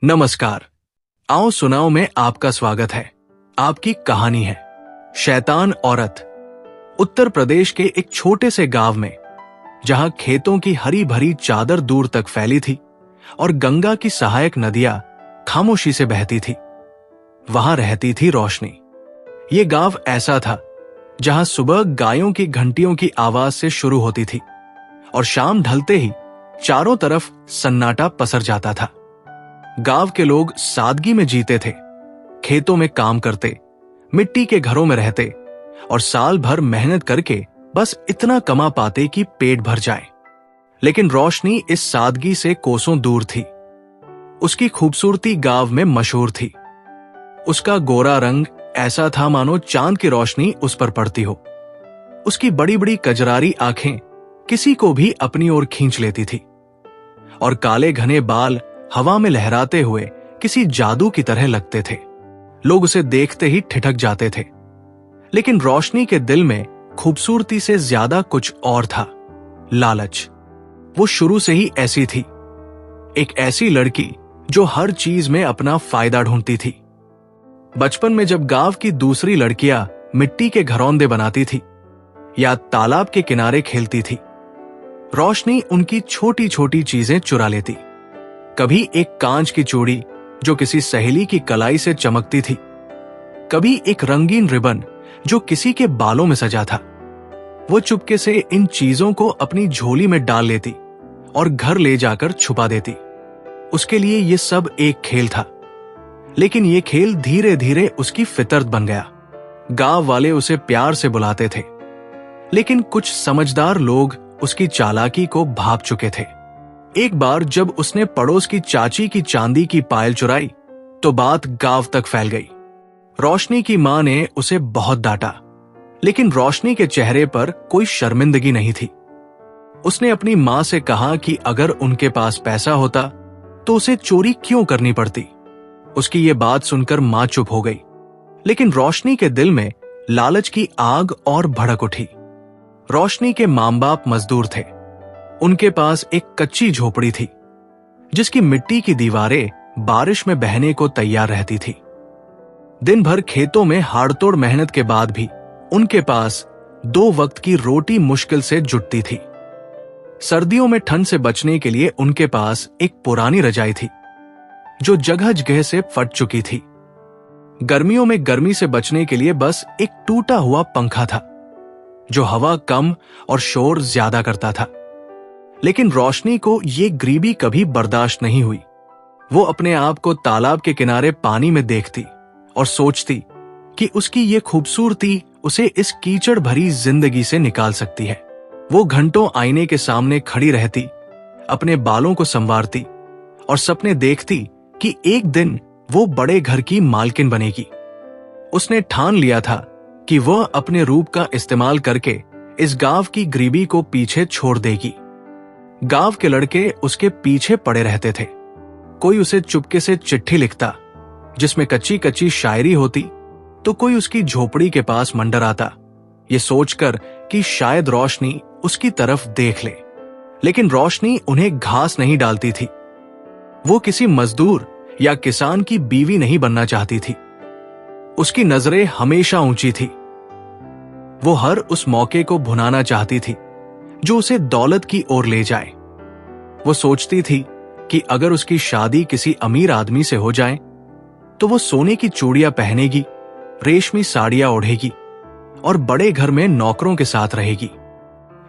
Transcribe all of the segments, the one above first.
नमस्कार। आओ सुनाओ में आपका स्वागत है। आपकी कहानी है शैतान औरत। उत्तर प्रदेश के एक छोटे से गांव में, जहां खेतों की हरी भरी चादर दूर तक फैली थी और गंगा की सहायक नदियां खामोशी से बहती थी, वहां रहती थी रोशनी। ये गांव ऐसा था जहां सुबह गायों की घंटियों की आवाज से शुरू होती थी और शाम ढलते ही चारों तरफ सन्नाटा पसर जाता था। गांव के लोग सादगी में जीते थे, खेतों में काम करते, मिट्टी के घरों में रहते और साल भर मेहनत करके बस इतना कमा पाते कि पेट भर जाए। लेकिन रोशनी इस सादगी से कोसों दूर थी। उसकी खूबसूरती गांव में मशहूर थी। उसका गोरा रंग ऐसा था मानो चांद की रोशनी उस पर पड़ती हो। उसकी बड़ी बड़ी कजरारी आंखें किसी को भी अपनी ओर खींच लेती थी और काले घने बाल हवा में लहराते हुए किसी जादू की तरह लगते थे। लोग उसे देखते ही ठिठक जाते थे। लेकिन रोशनी के दिल में खूबसूरती से ज्यादा कुछ और था, लालच। वो शुरू से ही ऐसी थी, एक ऐसी लड़की जो हर चीज में अपना फायदा ढूंढती थी। बचपन में जब गांव की दूसरी लड़कियां मिट्टी के घरौंदे बनाती थी या तालाब के किनारे खेलती थी, रोशनी उनकी छोटी छोटी चीजें चुरा लेती। कभी एक कांच की चूड़ी जो किसी सहेली की कलाई से चमकती थी, कभी एक रंगीन रिबन जो किसी के बालों में सजा था। वो चुपके से इन चीजों को अपनी झोली में डाल लेती और घर ले जाकर छुपा देती। उसके लिए ये सब एक खेल था, लेकिन ये खेल धीरे धीरे उसकी फितरत बन गया। गांव वाले उसे प्यार से बुलाते थे, लेकिन कुछ समझदार लोग उसकी चालाकी को भांप चुके थे। एक बार जब उसने पड़ोस की चाची की चांदी की पायल चुराई तो बात गांव तक फैल गई। रोशनी की मां ने उसे बहुत डांटा, लेकिन रोशनी के चेहरे पर कोई शर्मिंदगी नहीं थी। उसने अपनी मां से कहा कि अगर उनके पास पैसा होता तो उसे चोरी क्यों करनी पड़ती। उसकी ये बात सुनकर मां चुप हो गई, लेकिन रोशनी के दिल में लालच की आग और भड़क उठी। रोशनी के मां बाप मजदूर थे। उनके पास एक कच्ची झोपड़ी थी जिसकी मिट्टी की दीवारें बारिश में बहने को तैयार रहती थी। दिन भर खेतों में हाड़तोड़ मेहनत के बाद भी उनके पास 2 वक्त की रोटी मुश्किल से जुटती थी। सर्दियों में ठंड से बचने के लिए उनके पास एक पुरानी रजाई थी जो जगह जगह से फट चुकी थी। गर्मियों में गर्मी से बचने के लिए बस एक टूटा हुआ पंखा था जो हवा कम और शोर ज्यादा करता था। लेकिन रोशनी को ये गरीबी कभी बर्दाश्त नहीं हुई। वो अपने आप को तालाब के किनारे पानी में देखती और सोचती कि उसकी ये खूबसूरती उसे इस कीचड़ भरी जिंदगी से निकाल सकती है। वो घंटों आईने के सामने खड़ी रहती, अपने बालों को संवारती और सपने देखती कि एक दिन वो बड़े घर की मालकिन बनेगी। उसने ठान लिया था कि वह अपने रूप का इस्तेमाल करके इस गांव की गरीबी को पीछे छोड़ देगी। गांव के लड़के उसके पीछे पड़े रहते थे। कोई उसे चुपके से चिट्ठी लिखता जिसमें कच्ची कच्ची शायरी होती, तो कोई उसकी झोपड़ी के पास मंडर आता, ये सोचकर कि शायद रोशनी उसकी तरफ देख ले। लेकिन रोशनी उन्हें घास नहीं डालती थी। वो किसी मजदूर या किसान की बीवी नहीं बनना चाहती थी। उसकी नजरें हमेशा ऊंची थी। वो हर उस मौके को भुनाना चाहती थी जो उसे दौलत की ओर ले जाए। वो सोचती थी कि अगर उसकी शादी किसी अमीर आदमी से हो जाए तो वो सोने की चूड़ियां पहनेगी, रेशमी साड़ियां ओढ़ेगी और बड़े घर में नौकरों के साथ रहेगी।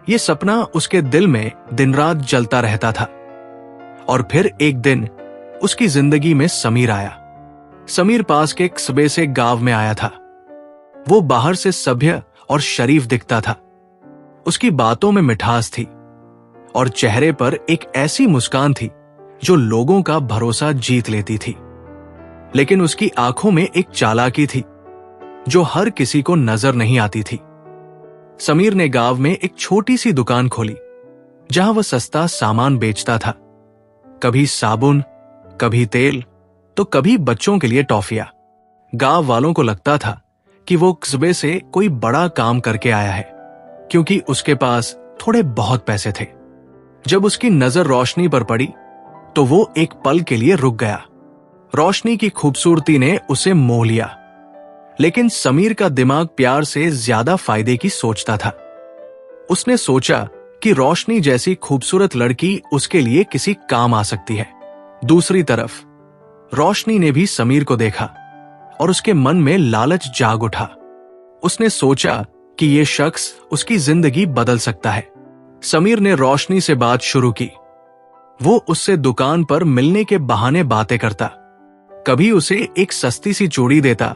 ये सपना उसके दिल में दिन रात जलता रहता था। और फिर एक दिन उसकी जिंदगी में समीर आया। समीर पास के कस्बे से गांव में आया था। वो बाहर से सभ्य और शरीफ दिखता था। उसकी बातों में मिठास थी और चेहरे पर एक ऐसी मुस्कान थी जो लोगों का भरोसा जीत लेती थी। लेकिन उसकी आंखों में एक चालाकी थी जो हर किसी को नजर नहीं आती थी। समीर ने गांव में एक छोटी सी दुकान खोली जहां वह सस्ता सामान बेचता था। कभी साबुन, कभी तेल, तो कभी बच्चों के लिए टॉफियां। गांव वालों को लगता था कि वो कस्बे से कोई बड़ा काम करके आया है, क्योंकि उसके पास थोड़े बहुत पैसे थे। जब उसकी नजर रोशनी पर पड़ी तो वो एक पल के लिए रुक गया। रोशनी की खूबसूरती ने उसे मोह लिया, लेकिन समीर का दिमाग प्यार से ज्यादा फायदे की सोचता था। उसने सोचा कि रोशनी जैसी खूबसूरत लड़की उसके लिए किसी काम आ सकती है। दूसरी तरफ रोशनी ने भी समीर को देखा और उसके मन में लालच जाग उठा। उसने सोचा कि यह शख्स उसकी जिंदगी बदल सकता है। समीर ने रोशनी से बात शुरू की। वो उससे दुकान पर मिलने के बहाने बातें करता। कभी उसे एक सस्ती सी चूड़ी देता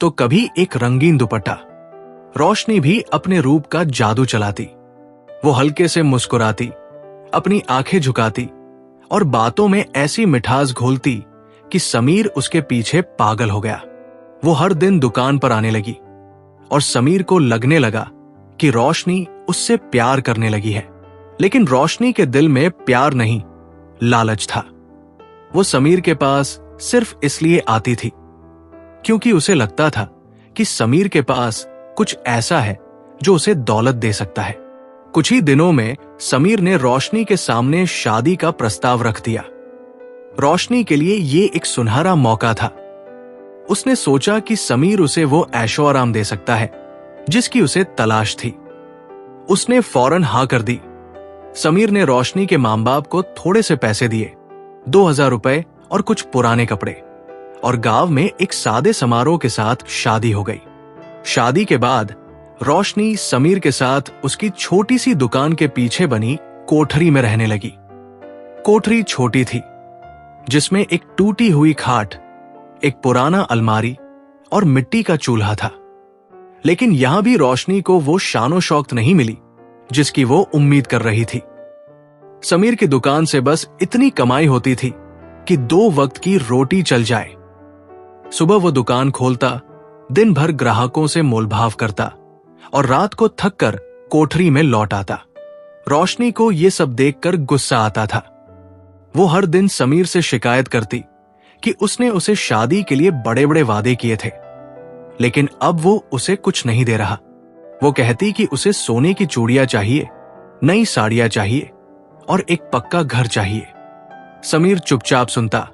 तो कभी एक रंगीन दुपट्टा। रोशनी भी अपने रूप का जादू चलाती। वो हल्के से मुस्कुराती, अपनी आंखें झुकाती और बातों में ऐसी मिठास घोलती कि समीर उसके पीछे पागल हो गया। वो हर दिन दुकान पर आने लगी और समीर को लगने लगा कि रोशनी उससे प्यार करने लगी है। लेकिन रोशनी के दिल में प्यार नहीं, लालच था। वो समीर के पास सिर्फ इसलिए आती थी क्योंकि उसे लगता था कि समीर के पास कुछ ऐसा है जो उसे दौलत दे सकता है। कुछ ही दिनों में समीर ने रोशनी के सामने शादी का प्रस्ताव रख दिया। रोशनी के लिए ये एक सुनहरा मौका था। उसने सोचा कि समीर उसे वो ऐशो आराम दे सकता है जिसकी उसे तलाश थी। उसने फौरन हाँ कर दी। समीर ने रोशनी के मां बाप को थोड़े से पैसे दिए, 2000 रुपए और कुछ पुराने कपड़े, और गांव में एक सादे समारोह के साथ शादी हो गई। शादी के बाद रोशनी समीर के साथ उसकी छोटी सी दुकान के पीछे बनी कोठरी में रहने लगी। कोठरी छोटी थी, जिसमें एक टूटी हुई खाट, एक पुराना अलमारी और मिट्टी का चूल्हा था। लेकिन यहां भी रोशनी को वो शानो शौकत नहीं मिली जिसकी वो उम्मीद कर रही थी। समीर की दुकान से बस इतनी कमाई होती थी कि 2 वक्त की रोटी चल जाए। सुबह वो दुकान खोलता, दिन भर ग्राहकों से मोलभाव करता और रात को थक कर कोठरी में लौट आता। रोशनी को ये सब देखकर गुस्सा आता था। वो हर दिन समीर से शिकायत करती कि उसने उसे शादी के लिए बड़े बड़े वादे किए थे, लेकिन अब वो उसे कुछ नहीं दे रहा। वो कहती कि उसे सोने की चूड़ियां चाहिए, नई साड़ियां चाहिए और एक पक्का घर चाहिए। समीर चुपचाप सुनता,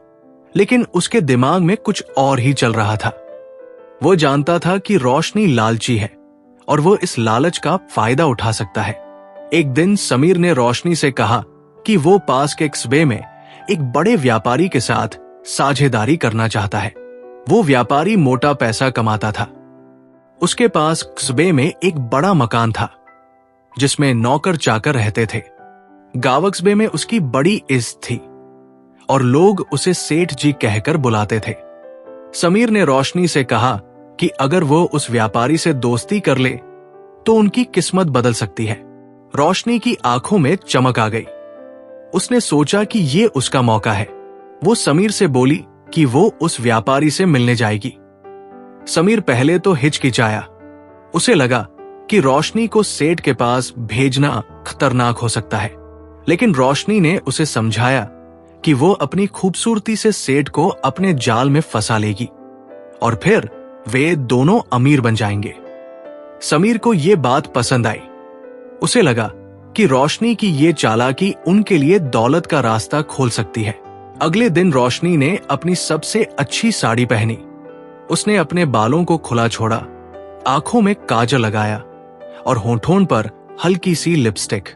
लेकिन उसके दिमाग में कुछ और ही चल रहा था। वो जानता था कि रोशनी लालची है और वो इस लालच का फायदा उठा सकता है। एक दिन समीर ने रोशनी से कहा कि वो पास के कस्बे में एक बड़े व्यापारी के साथ साझेदारी करना चाहता है। वो व्यापारी मोटा पैसा कमाता था। उसके पास कस्बे में एक बड़ा मकान था जिसमें नौकर चाकर रहते थे। गांव कस्बे में उसकी बड़ी इज्जत थी और लोग उसे सेठ जी कहकर बुलाते थे। समीर ने रोशनी से कहा कि अगर वो उस व्यापारी से दोस्ती कर ले तो उनकी किस्मत बदल सकती है। रोशनी की आंखों में चमक आ गई। उसने सोचा कि ये उसका मौका है। वो समीर से बोली कि वो उस व्यापारी से मिलने जाएगी। समीर पहले तो हिचकिचाया। उसे लगा कि रोशनी को सेठ के पास भेजना खतरनाक हो सकता है, लेकिन रोशनी ने उसे समझाया कि वो अपनी खूबसूरती से सेठ को अपने जाल में फंसा लेगी और फिर वे दोनों अमीर बन जाएंगे। समीर को ये बात पसंद आई। उसे लगा कि रोशनी की ये चालाकी उनके लिए दौलत का रास्ता खोल सकती है। अगले दिन रोशनी ने अपनी सबसे अच्छी साड़ी पहनी। उसने अपने बालों को खुला छोड़ा, आंखों में काजल लगाया और होठों पर हल्की सी लिपस्टिक।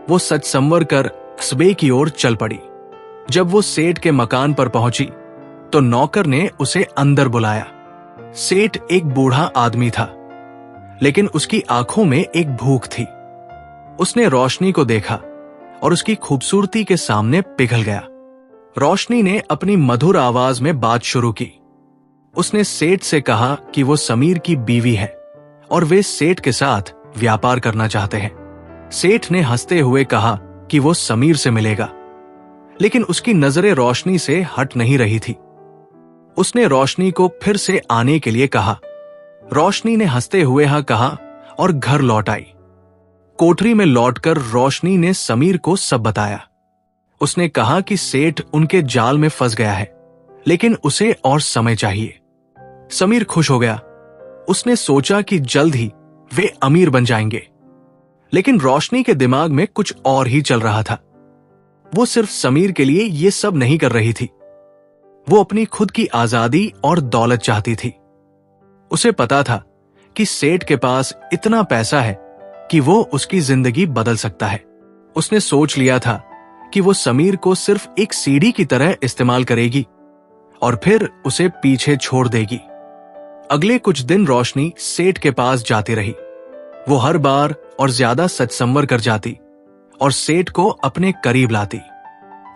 वो सच संवर कर कस्बे की ओर चल पड़ी। जब वो सेठ के मकान पर पहुंची तो नौकर ने उसे अंदर बुलाया। सेठ एक बूढ़ा आदमी था, लेकिन उसकी आंखों में एक भूख थी। उसने रोशनी को देखा और उसकी खूबसूरती के सामने पिघल गया। रोशनी ने अपनी मधुर आवाज में बात शुरू की। उसने सेठ से कहा कि वो समीर की बीवी है और वे सेठ के साथ व्यापार करना चाहते हैं। सेठ ने हंसते हुए कहा कि वो समीर से मिलेगा, लेकिन उसकी नजरें रोशनी से हट नहीं रही थी। उसने रोशनी को फिर से आने के लिए कहा। रोशनी ने हंसते हुए हाँ कहा और घर लौट आई। कोठरी में लौटकर रोशनी ने समीर को सब बताया। उसने कहा कि सेठ उनके जाल में फंस गया है, लेकिन उसे और समय चाहिए। समीर खुश हो गया। उसने सोचा कि जल्द ही वे अमीर बन जाएंगे, लेकिन रोशनी के दिमाग में कुछ और ही चल रहा था। वो सिर्फ समीर के लिए ये सब नहीं कर रही थी, वो अपनी खुद की आजादी और दौलत चाहती थी। उसे पता था कि सेठ के पास इतना पैसा है कि वो उसकी जिंदगी बदल सकता है। उसने सोच लिया था कि वो समीर को सिर्फ एक सीढ़ी की तरह इस्तेमाल करेगी और फिर उसे पीछे छोड़ देगी। अगले कुछ दिन रोशनी सेठ के पास जाती रही। वो हर बार और ज्यादा सच संवर कर जाती और सेठ को अपने करीब लाती।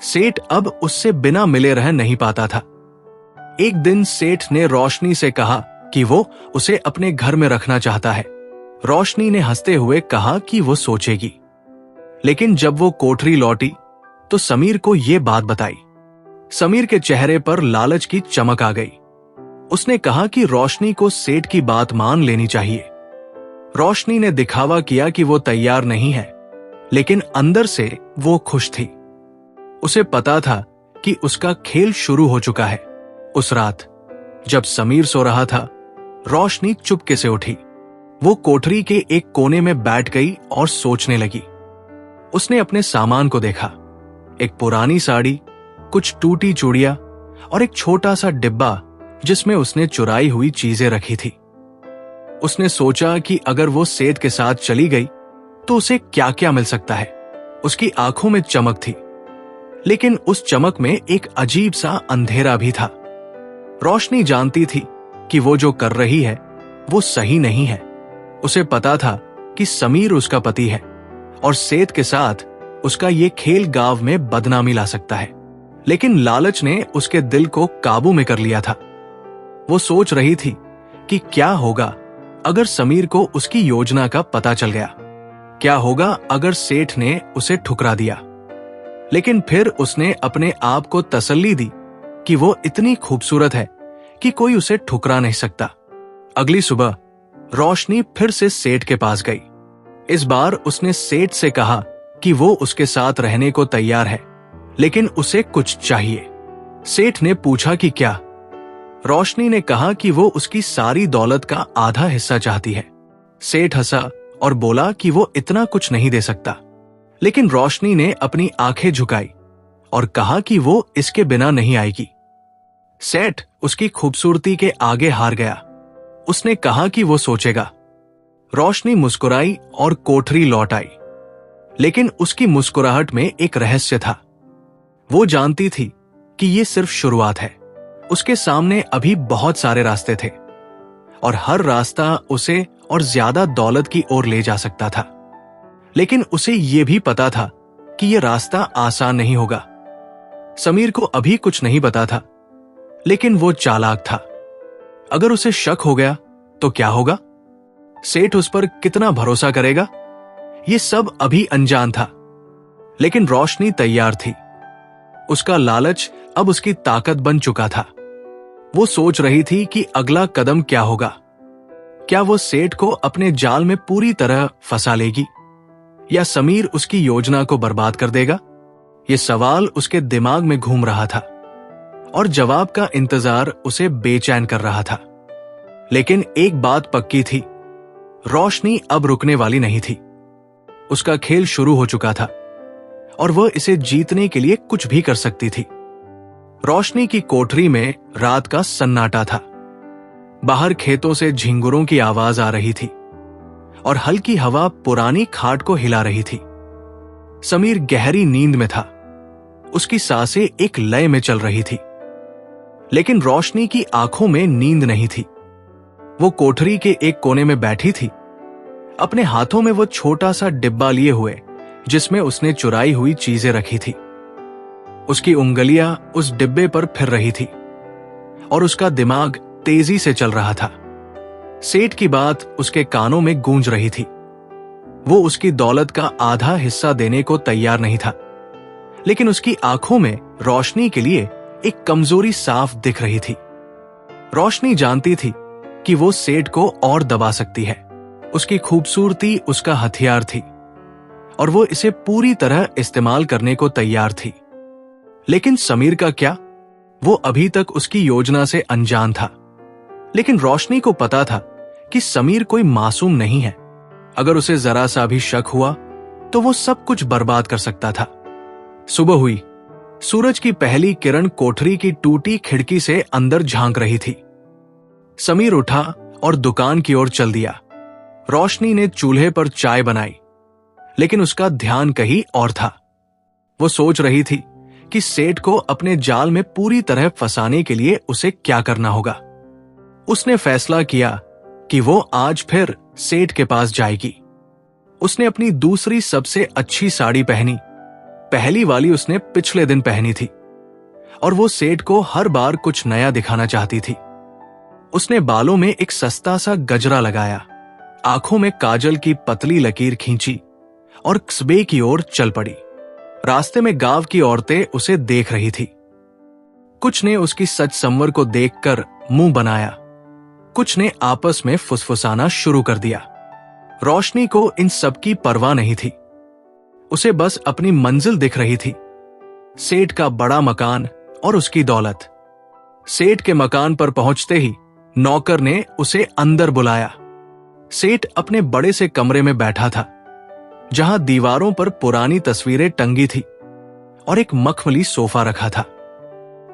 सेठ अब उससे बिना मिले रह नहीं पाता था। एक दिन सेठ ने रोशनी से कहा कि वो उसे अपने घर में रखना चाहता है। रोशनी ने हंसते हुए कहा कि वो सोचेगी। लेकिन जब वो कोठरी लौटी तो समीर को ये बात बताई। समीर के चेहरे पर लालच की चमक आ गई। उसने कहा कि रोशनी को सेठ की बात मान लेनी चाहिए। रोशनी ने दिखावा किया कि वो तैयार नहीं है, लेकिन अंदर से वो खुश थी। उसे पता था कि उसका खेल शुरू हो चुका है। उस रात जब समीर सो रहा था, रोशनी चुपके से उठी। वो कोठरी के एक कोने में बैठ गई और सोचने लगी। उसने अपने सामान को देखा। एक पुरानी साड़ी, कुछ टूटी चूड़ियां और एक छोटा सा डिब्बा जिसमें उसने चुराई हुई चीजें रखी थी। उसने सोचा कि अगर वो सेठ के साथ चली गई तो उसे क्या क्या मिल सकता है। उसकी आंखों में चमक थी, लेकिन उस चमक में एक अजीब सा अंधेरा भी था। रोशनी जानती थी कि वो जो कर रही है वो सही नहीं है। उसे पता था कि समीर उसका पति है और सेठ के साथ उसका ये खेल गांव में बदनामी ला सकता है। लेकिन लालच ने उसके दिल को काबू में कर लिया था। वो सोच रही थी कि क्या होगा अगर समीर को उसकी योजना का पता चल गया। क्या होगा अगर सेठ ने उसे ठुकरा दिया। लेकिन फिर उसने अपने आप को तसल्ली दी कि वो इतनी खूबसूरत है कि कोई उसे ठुकरा नहीं सकता। अगली सुबह रोशनी फिर से सेठ के पास गई। इस बार उसने सेठ से कहा कि वो उसके साथ रहने को तैयार है, लेकिन उसे कुछ चाहिए। सेठ ने पूछा कि क्या। रोशनी ने कहा कि वो उसकी सारी दौलत का आधा हिस्सा चाहती है। सेठ हंसा और बोला कि वो इतना कुछ नहीं दे सकता। लेकिन रोशनी ने अपनी आंखें झुकाई और कहा कि वो इसके बिना नहीं आएगी। सेठ उसकी खूबसूरती के आगे हार गया। उसने कहा कि वो सोचेगा। रोशनी मुस्कुराई और कोठरी लौट आई। लेकिन उसकी मुस्कुराहट में एक रहस्य था। वो जानती थी कि ये सिर्फ शुरुआत है। उसके सामने अभी बहुत सारे रास्ते थे और हर रास्ता उसे और ज्यादा दौलत की ओर ले जा सकता था। लेकिन उसे यह भी पता था कि यह रास्ता आसान नहीं होगा। समीर को अभी कुछ नहीं पता था, लेकिन वो चालाक था। अगर उसे शक हो गया तो क्या होगा? सेठ उस पर कितना भरोसा करेगा? ये सब अभी अनजान था, लेकिन रोशनी तैयार थी। उसका लालच अब उसकी ताकत बन चुका था। वो सोच रही थी कि अगला कदम क्या होगा। क्या वो सेठ को अपने जाल में पूरी तरह फंसा लेगी या समीर उसकी योजना को बर्बाद कर देगा? ये सवाल उसके दिमाग में घूम रहा था और जवाब का इंतजार उसे बेचैन कर रहा था। लेकिन एक बात पक्की थी, रोशनी अब रुकने वाली नहीं थी। उसका खेल शुरू हो चुका था और वह इसे जीतने के लिए कुछ भी कर सकती थी। रोशनी की कोठरी में रात का सन्नाटा था। बाहर खेतों से झिंगुरों की आवाज आ रही थी और हल्की हवा पुरानी खाट को हिला रही थी। समीर गहरी नींद में था। उसकी सांसें एक लय में चल रही थी, लेकिन रोशनी की आंखों में नींद नहीं थी। वो कोठरी के एक कोने में बैठी थी, अपने हाथों में वो छोटा सा डिब्बा लिए हुए जिसमें उसने चुराई हुई चीजें रखी थी। उसकी उंगलियां उस डिब्बे पर फिर रही थी और उसका दिमाग तेजी से चल रहा था। सेठ की बात उसके कानों में गूंज रही थी। वो उसकी दौलत का आधा हिस्सा देने को तैयार नहीं था, लेकिन उसकी आंखों में रोशनी के लिए एक कमजोरी साफ दिख रही थी। रोशनी जानती थी कि वो सेठ को और दबा सकती है। उसकी खूबसूरती उसका हथियार थी और वो इसे पूरी तरह इस्तेमाल करने को तैयार थी। लेकिन समीर का क्या? वो अभी तक उसकी योजना से अनजान था, लेकिन रोशनी को पता था कि समीर कोई मासूम नहीं है। अगर उसे जरा सा भी शक हुआ तो वो सब कुछ बर्बाद कर सकता था। सुबह हुई। सूरज की पहली किरण कोठरी की टूटी खिड़की से अंदर झांक रही थी। समीर उठा और दुकान की ओर चल दिया। रोशनी ने चूल्हे पर चाय बनाई, लेकिन उसका ध्यान कहीं और था। वो सोच रही थी कि सेठ को अपने जाल में पूरी तरह फंसाने के लिए उसे क्या करना होगा। उसने फैसला किया कि वो आज फिर सेठ के पास जाएगी। उसने अपनी दूसरी सबसे अच्छी साड़ी पहनी। पहली वाली उसने पिछले दिन पहनी थी और वो सेठ को हर बार कुछ नया दिखाना चाहती थी। उसने बालों में एक सस्ता सा गजरा लगाया, आंखों में काजल की पतली लकीर खींची और कस्बे की ओर चल पड़ी। रास्ते में गांव की औरतें उसे देख रही थी। कुछ ने उसकी सच संवर को देखकर मुंह बनाया, कुछ ने आपस में फुसफुसाना शुरू कर दिया। रोशनी को इन सब की परवाह नहीं थी। उसे बस अपनी मंजिल दिख रही थी, सेठ का बड़ा मकान और उसकी दौलत। सेठ के मकान पर पहुंचते ही नौकर ने उसे अंदर बुलाया। सेठ अपने बड़े से कमरे में बैठा था, जहां दीवारों पर पुरानी तस्वीरें टंगी थी और एक मखमली सोफा रखा था।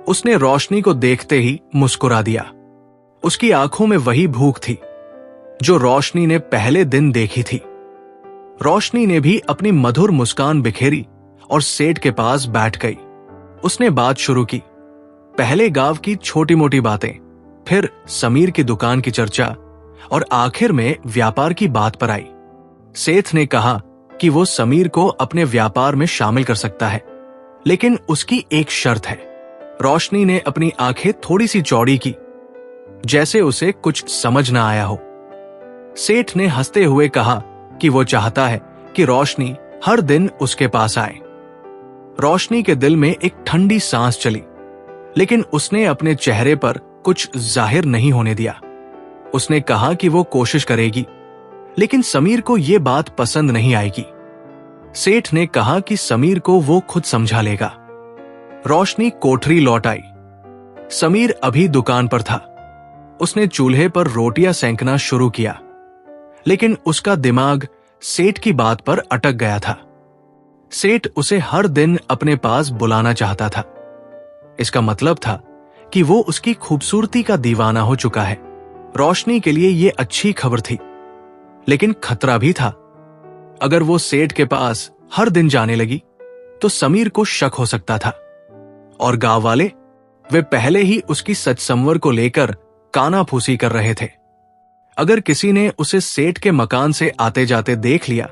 उसने रोशनी को देखते ही मुस्कुरा दिया। उसकी आंखों में वही भूख थी जो रोशनी ने पहले दिन देखी थी। रोशनी ने भी अपनी मधुर मुस्कान बिखेरी और सेठ के पास बैठ गई। उसने बात शुरू की, पहले गांव की छोटी मोटी बातें, फिर समीर की दुकान की चर्चा और आखिर में व्यापार की बात पर आई। सेठ ने कहा कि वो समीर को अपने व्यापार में शामिल कर सकता है, लेकिन उसकी एक शर्त है। रोशनी ने अपनी आंखें थोड़ी सी चौड़ी की, जैसे उसे कुछ समझ ना आया हो। सेठ ने हंसते हुए कहा कि वो चाहता है कि रोशनी हर दिन उसके पास आए। रोशनी के दिल में एक ठंडी सांस चली, लेकिन उसने अपने चेहरे पर कुछ जाहिर नहीं होने दिया। उसने कहा कि वो कोशिश करेगी, लेकिन समीर को यह बात पसंद नहीं आएगी। सेठ ने कहा कि समीर को वो खुद समझा लेगा। रोशनी कोठरी लौट आई। समीर अभी दुकान पर था। उसने चूल्हे पर रोटियां सेंकना शुरू किया, लेकिन उसका दिमाग सेठ की बात पर अटक गया था। सेठ उसे हर दिन अपने पास बुलाना चाहता था। इसका मतलब था कि वो उसकी खूबसूरती का दीवाना हो चुका है। रोशनी के लिए यह अच्छी खबर थी, लेकिन खतरा भी था। अगर वो सेठ के पास हर दिन जाने लगी तो समीर को शक हो सकता था, और गांव वाले, वे पहले ही उसकी सच संवर को लेकर कानाफूसी कर रहे थे। अगर किसी ने उसे सेठ के मकान से आते जाते देख लिया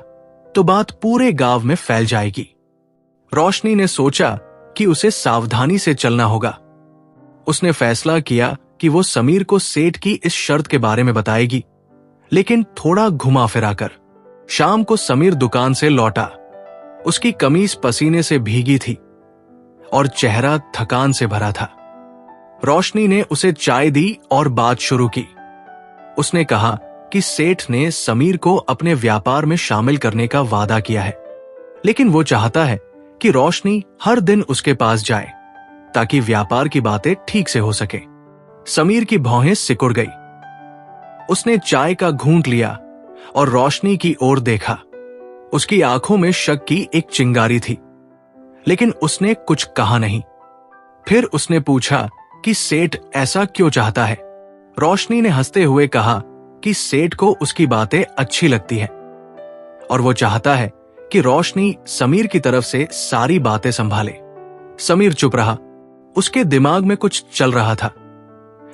तो बात पूरे गांव में फैल जाएगी। रोशनी ने सोचा कि उसे सावधानी से चलना होगा। उसने फैसला किया कि वो समीर को सेठ की इस शर्त के बारे में बताएगी, लेकिन थोड़ा घुमा फिरा कर। शाम को समीर दुकान से लौटा। उसकी कमीज पसीने से भीगी थी और चेहरा थकान से भरा था। रोशनी ने उसे चाय दी और बात शुरू की। उसने कहा कि सेठ ने समीर को अपने व्यापार में शामिल करने का वादा किया है, लेकिन वो चाहता है कि रोशनी हर दिन उसके पास जाए ताकि व्यापार की बातें ठीक से हो सके। समीर की भौहें सिकुड़ गई। उसने चाय का घूंट लिया और रोशनी की ओर देखा। उसकी आंखों में शक की एक चिंगारी थी, लेकिन उसने कुछ कहा नहीं। फिर उसने पूछा कि सेठ ऐसा क्यों चाहता है। रोशनी ने हंसते हुए कहा कि सेठ को उसकी बातें अच्छी लगती हैं और वो चाहता है कि रोशनी समीर की तरफ से सारी बातें संभाले। समीर चुप रहा। उसके दिमाग में कुछ चल रहा था,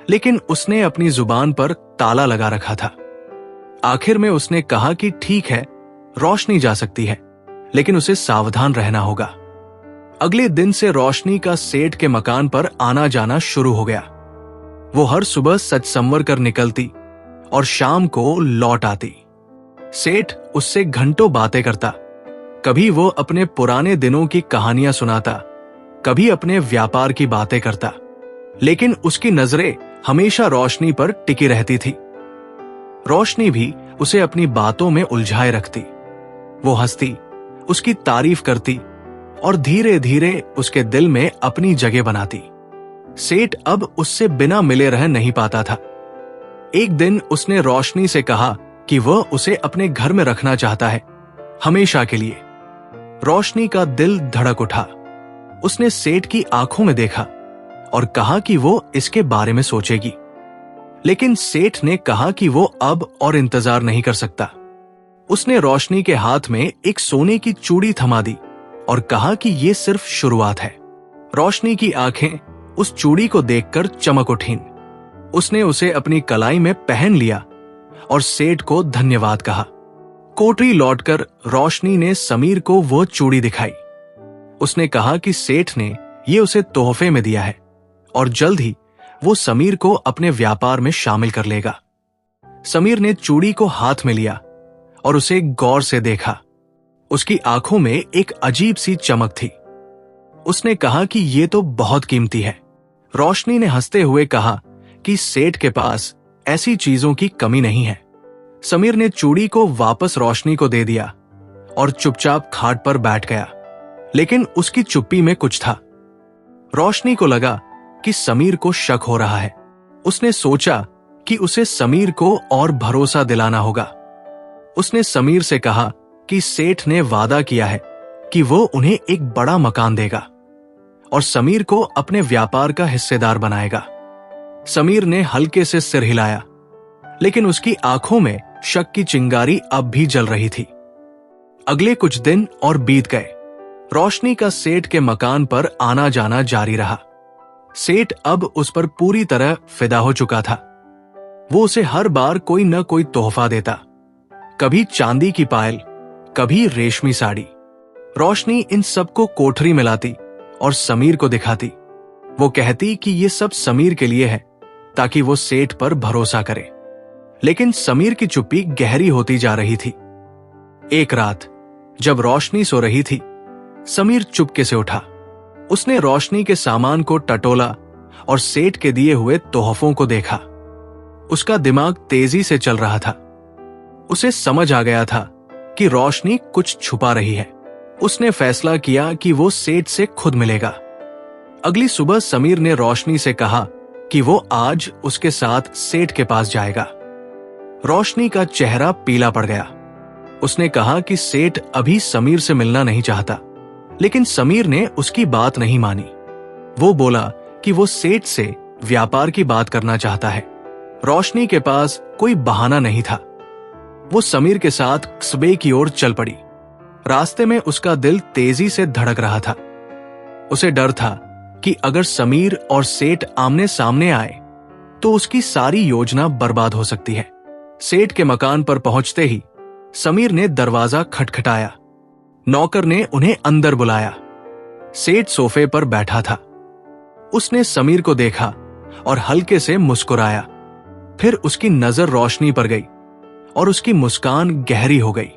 लेकिन उसने अपनी जुबान पर ताला लगा रखा था। आखिर में उसने कहा कि ठीक है, रोशनी जा सकती है, लेकिन उसे सावधान रहना होगा। अगले दिन से रोशनी का सेठ के मकान पर आना जाना शुरू हो गया। वो हर सुबह सच संवर कर निकलती और शाम को लौट आती। सेठ उससे घंटों बातें करता। कभी वो अपने पुराने दिनों की कहानियां सुनाता, कभी अपने व्यापार की बातें करता, लेकिन उसकी नजरें हमेशा रोशनी पर टिकी रहती थी। रोशनी भी उसे अपनी बातों में उलझाए रखती। वो हंसती, उसकी तारीफ करती और धीरे धीरे उसके दिल में अपनी जगह बनाती। सेठ अब उससे बिना मिले रह नहीं पाता था। एक दिन उसने रोशनी से कहा कि वह उसे अपने घर में रखना चाहता है, हमेशा के लिए। रोशनी का दिल धड़क उठा। उसने सेठ की आंखों में देखा और कहा कि वो इसके बारे में सोचेगी। लेकिन सेठ ने कहा कि वो अब और इंतजार नहीं कर सकता। उसने रोशनी के हाथ में एक सोने की चूड़ी थमा दी और कहा कि ये सिर्फ शुरुआत है। रोशनी की आंखें उस चूड़ी को देखकर चमक उठीं। उसने उसे अपनी कलाई में पहन लिया और सेठ को धन्यवाद कहा। कोठरी लौटकर रोशनी ने समीर को वो चूड़ी दिखाई। उसने कहा कि सेठ ने ये उसे तोहफे में दिया है और जल्द ही वो समीर को अपने व्यापार में शामिल कर लेगा। समीर ने चूड़ी को हाथ में लिया और उसे गौर से देखा। उसकी आंखों में एक अजीब सी चमक थी। उसने कहा कि ये तो बहुत कीमती है। रोशनी ने हंसते हुए कहा कि सेठ के पास ऐसी चीजों की कमी नहीं है। समीर ने चूड़ी को वापस रोशनी को दे दिया और चुपचाप खाट पर बैठ गया। लेकिन उसकी चुप्पी में कुछ था। रोशनी को लगा कि समीर को शक हो रहा है। उसने सोचा कि उसे समीर को और भरोसा दिलाना होगा। उसने समीर से कहा कि सेठ ने वादा किया है कि वो उन्हें एक बड़ा मकान देगा और समीर को अपने व्यापार का हिस्सेदार बनाएगा। समीर ने हल्के से सिर हिलाया, लेकिन उसकी आंखों में शक की चिंगारी अब भी जल रही थी। अगले कुछ दिन और बीत गए। रोशनी का सेठ के मकान पर आना जाना जारी रहा। सेठ अब उस पर पूरी तरह फिदा हो चुका था। वो उसे हर बार कोई न कोई तोहफा देता, कभी चांदी की पायल, कभी रेशमी साड़ी। रोशनी इन सबको कोठरी में लाती और समीर को दिखाती। वो कहती कि ये सब समीर के लिए है ताकि वो सेठ पर भरोसा करे। लेकिन समीर की चुप्पी गहरी होती जा रही थी। एक रात जब रोशनी सो रही थी, समीर चुपके से उठा। उसने रोशनी के सामान को टटोला और सेठ के दिए हुए तोहफों को देखा। उसका दिमाग तेजी से चल रहा था। उसे समझ आ गया था कि रोशनी कुछ छुपा रही है। उसने फैसला किया कि वो सेठ से खुद मिलेगा। अगली सुबह समीर ने रोशनी से कहा कि वो आज उसके साथ सेठ के पास जाएगा। रोशनी का चेहरा पीला पड़ गया। उसने कहा कि सेठ अभी समीर से मिलना नहीं चाहता, लेकिन समीर ने उसकी बात नहीं मानी। वो बोला कि वो सेठ से व्यापार की बात करना चाहता है। रोशनी के पास कोई बहाना नहीं था। वो समीर के साथ कस्बे की ओर चल पड़ी। रास्ते में उसका दिल तेजी से धड़क रहा था। उसे डर था कि अगर समीर और सेठ आमने सामने आए तो उसकी सारी योजना बर्बाद हो सकती है। सेठ के मकान पर पहुंचते ही समीर ने दरवाजा खटखटाया। नौकर ने उन्हें अंदर बुलाया। सेठ सोफे पर बैठा था। उसने समीर को देखा और हल्के से मुस्कुराया। फिर उसकी नजर रोशनी पर गई और उसकी मुस्कान गहरी हो गई।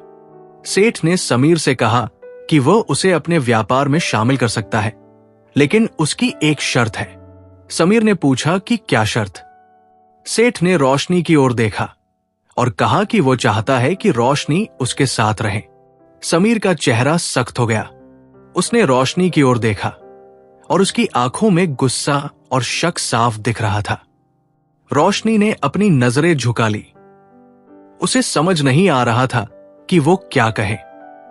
सेठ ने समीर से कहा कि वह उसे अपने व्यापार में शामिल कर सकता है, लेकिन उसकी एक शर्त है। समीर ने पूछा कि क्या शर्त? सेठ ने रोशनी की ओर देखा और कहा कि वो चाहता है कि रोशनी उसके साथ रहे। समीर का चेहरा सख्त हो गया। उसने रोशनी की ओर देखा और उसकी आंखों में गुस्सा और शक साफ दिख रहा था। रोशनी ने अपनी नजरें झुका ली। उसे समझ नहीं आ रहा था कि वो क्या कहे।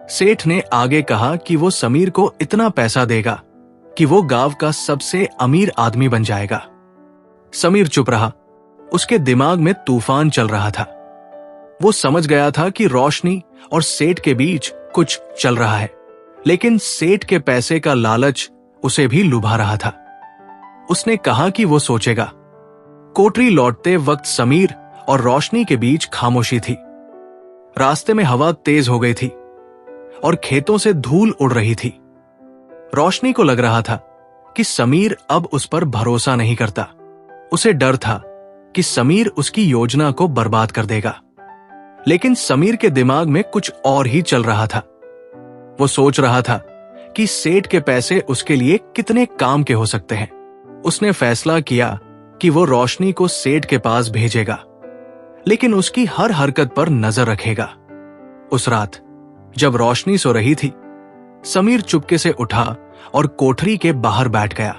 सेठ ने आगे कहा कि वो समीर को इतना पैसा देगा कि वो गांव का सबसे अमीर आदमी बन जाएगा। समीर चुप रहा। उसके दिमाग में तूफान चल रहा था। वो समझ गया था कि रोशनी और सेठ के बीच कुछ चल रहा है, लेकिन सेठ के पैसे का लालच उसे भी लुभा रहा था। उसने कहा कि वो सोचेगा। कोठरी लौटते वक्त समीर और रोशनी के बीच खामोशी थी। रास्ते में हवा तेज हो गई थी और खेतों से धूल उड़ रही थी। रोशनी को लग रहा था कि समीर अब उस पर भरोसा नहीं करता। उसे डर था कि समीर उसकी योजना को बर्बाद कर देगा। लेकिन समीर के दिमाग में कुछ और ही चल रहा था। वो सोच रहा था कि सेठ के पैसे उसके लिए कितने काम के हो सकते हैं। उसने फैसला किया कि वो रोशनी को सेठ के पास भेजेगा, लेकिन उसकी हर हरकत पर नजर रखेगा। उस रात जब रोशनी सो रही थी, समीर चुपके से उठा और कोठरी के बाहर बैठ गया।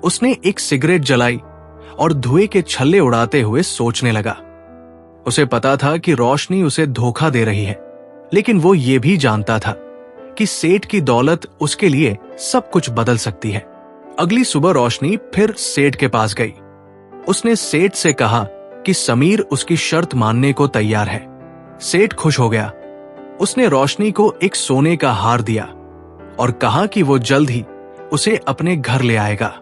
उसने एक सिगरेट जलाई और धुएं के छल्ले उड़ाते हुए सोचने लगा। उसे पता था कि रोशनी उसे धोखा दे रही है, लेकिन वो ये भी जानता था कि सेठ की दौलत उसके लिए सब कुछ बदल सकती है। अगली सुबह रोशनी फिर सेठ के पास गई। उसने सेठ से कहा कि समीर उसकी शर्त मानने को तैयार है। सेठ खुश हो गया। उसने रोशनी को एक सोने का हार दिया और कहा कि वो जल्द ही उसे अपने घर ले आएगा।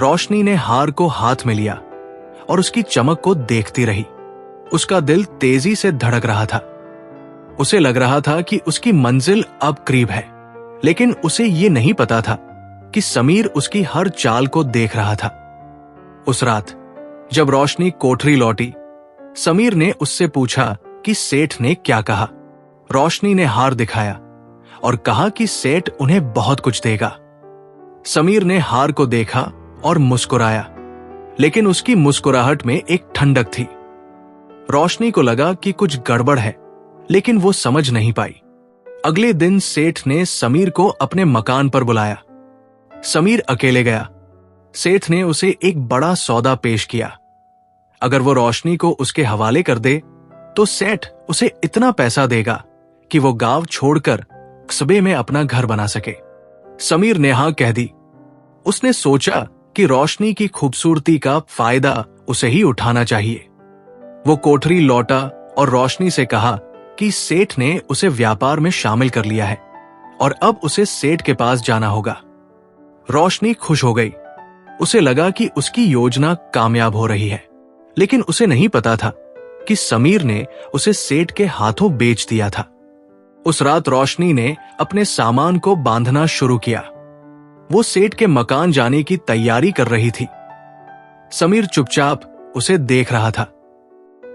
रोशनी ने हार को हाथ में लिया और उसकी चमक को देखती रही। उसका दिल तेजी से धड़क रहा था। उसे लग रहा था कि उसकी मंजिल अब करीब है, लेकिन उसे ये नहीं पता था कि समीर उसकी हर चाल को देख रहा था। उस रात जब रोशनी कोठरी लौटी, समीर ने उससे पूछा कि सेठ ने क्या कहा। रोशनी ने हार दिखाया और कहा कि सेठ उन्हें बहुत कुछ देगा। समीर ने हार को देखा और मुस्कुराया, लेकिन उसकी मुस्कुराहट में एक ठंडक थी। रोशनी को लगा कि कुछ गड़बड़ है, लेकिन वो समझ नहीं पाई। अगले दिन सेठ ने समीर को अपने मकान पर बुलाया। समीर अकेले गया। सेठ ने उसे एक बड़ा सौदा पेश किया। अगर वो रोशनी को उसके हवाले कर दे तो सेठ उसे इतना पैसा देगा कि वो गांव छोड़कर कस्बे में अपना घर बना सके। समीर ने हां कह दी। उसने सोचा कि रोशनी की खूबसूरती का फायदा उसे ही उठाना चाहिए। वो कोठरी लौटा और रोशनी से कहा कि सेठ ने उसे व्यापार में शामिल कर लिया है और अब उसे सेठ के पास जाना होगा। रोशनी खुश हो गई। उसे लगा कि उसकी योजना कामयाब हो रही है, लेकिन उसे नहीं पता था कि समीर ने उसे सेठ के हाथों बेच दिया था। उस रात रोशनी ने अपने सामान को बांधना शुरू किया। वो सेठ के मकान जाने की तैयारी कर रही थी। समीर चुपचाप उसे देख रहा था।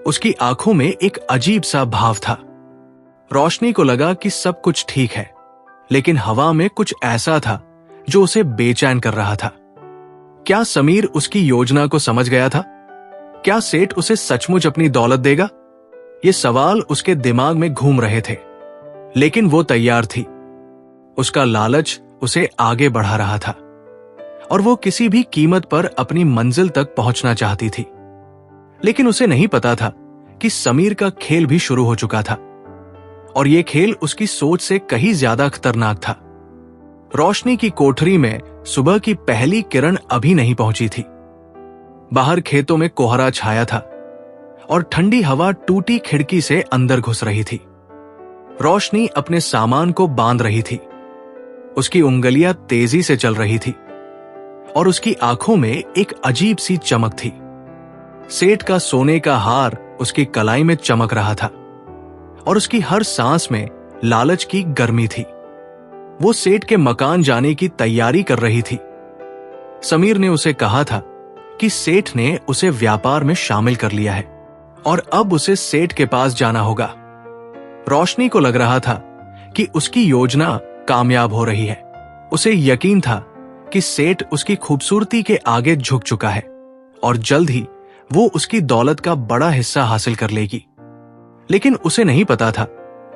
उसकी आंखों में एक अजीब सा भाव था। रोशनी को लगा कि सब कुछ ठीक है, लेकिन हवा में कुछ ऐसा था जो उसे बेचैन कर रहा था। क्या समीर उसकी योजना को समझ गया था? क्या सेठ उसे सचमुच अपनी दौलत देगा? ये सवाल उसके दिमाग में घूम रहे थे, लेकिन वो तैयार थी। उसका लालच उसे आगे बढ़ा रहा था और वो किसी भी कीमत पर अपनी मंजिल तक पहुंचना चाहती थी। लेकिन उसे नहीं पता था कि समीर का खेल भी शुरू हो चुका था और ये खेल उसकी सोच से कहीं ज्यादा खतरनाक था। रोशनी की कोठरी में सुबह की पहली किरण अभी नहीं पहुंची थी। बाहर खेतों में कोहरा छाया था और ठंडी हवा टूटी खिड़की से अंदर घुस रही थी। रोशनी अपने सामान को बांध रही थी। उसकी उंगलियां तेजी से चल रही थी और उसकी आंखों में एक अजीब सी चमक थी। सेठ का सोने का हार उसकी कलाई में चमक रहा था और उसकी हर सांस में लालच की गर्मी थी। वो सेठ के मकान जाने की तैयारी कर रही थी। समीर ने उसे कहा था कि सेठ ने उसे व्यापार में शामिल कर लिया है और अब उसे सेठ के पास जाना होगा। रोशनी को लग रहा था कि उसकी योजना कामयाब हो रही है। उसे यकीन था कि सेठ उसकी खूबसूरती के आगे झुक चुका है और जल्द ही वो उसकी दौलत का बड़ा हिस्सा हासिल कर लेगी। लेकिन उसे नहीं पता था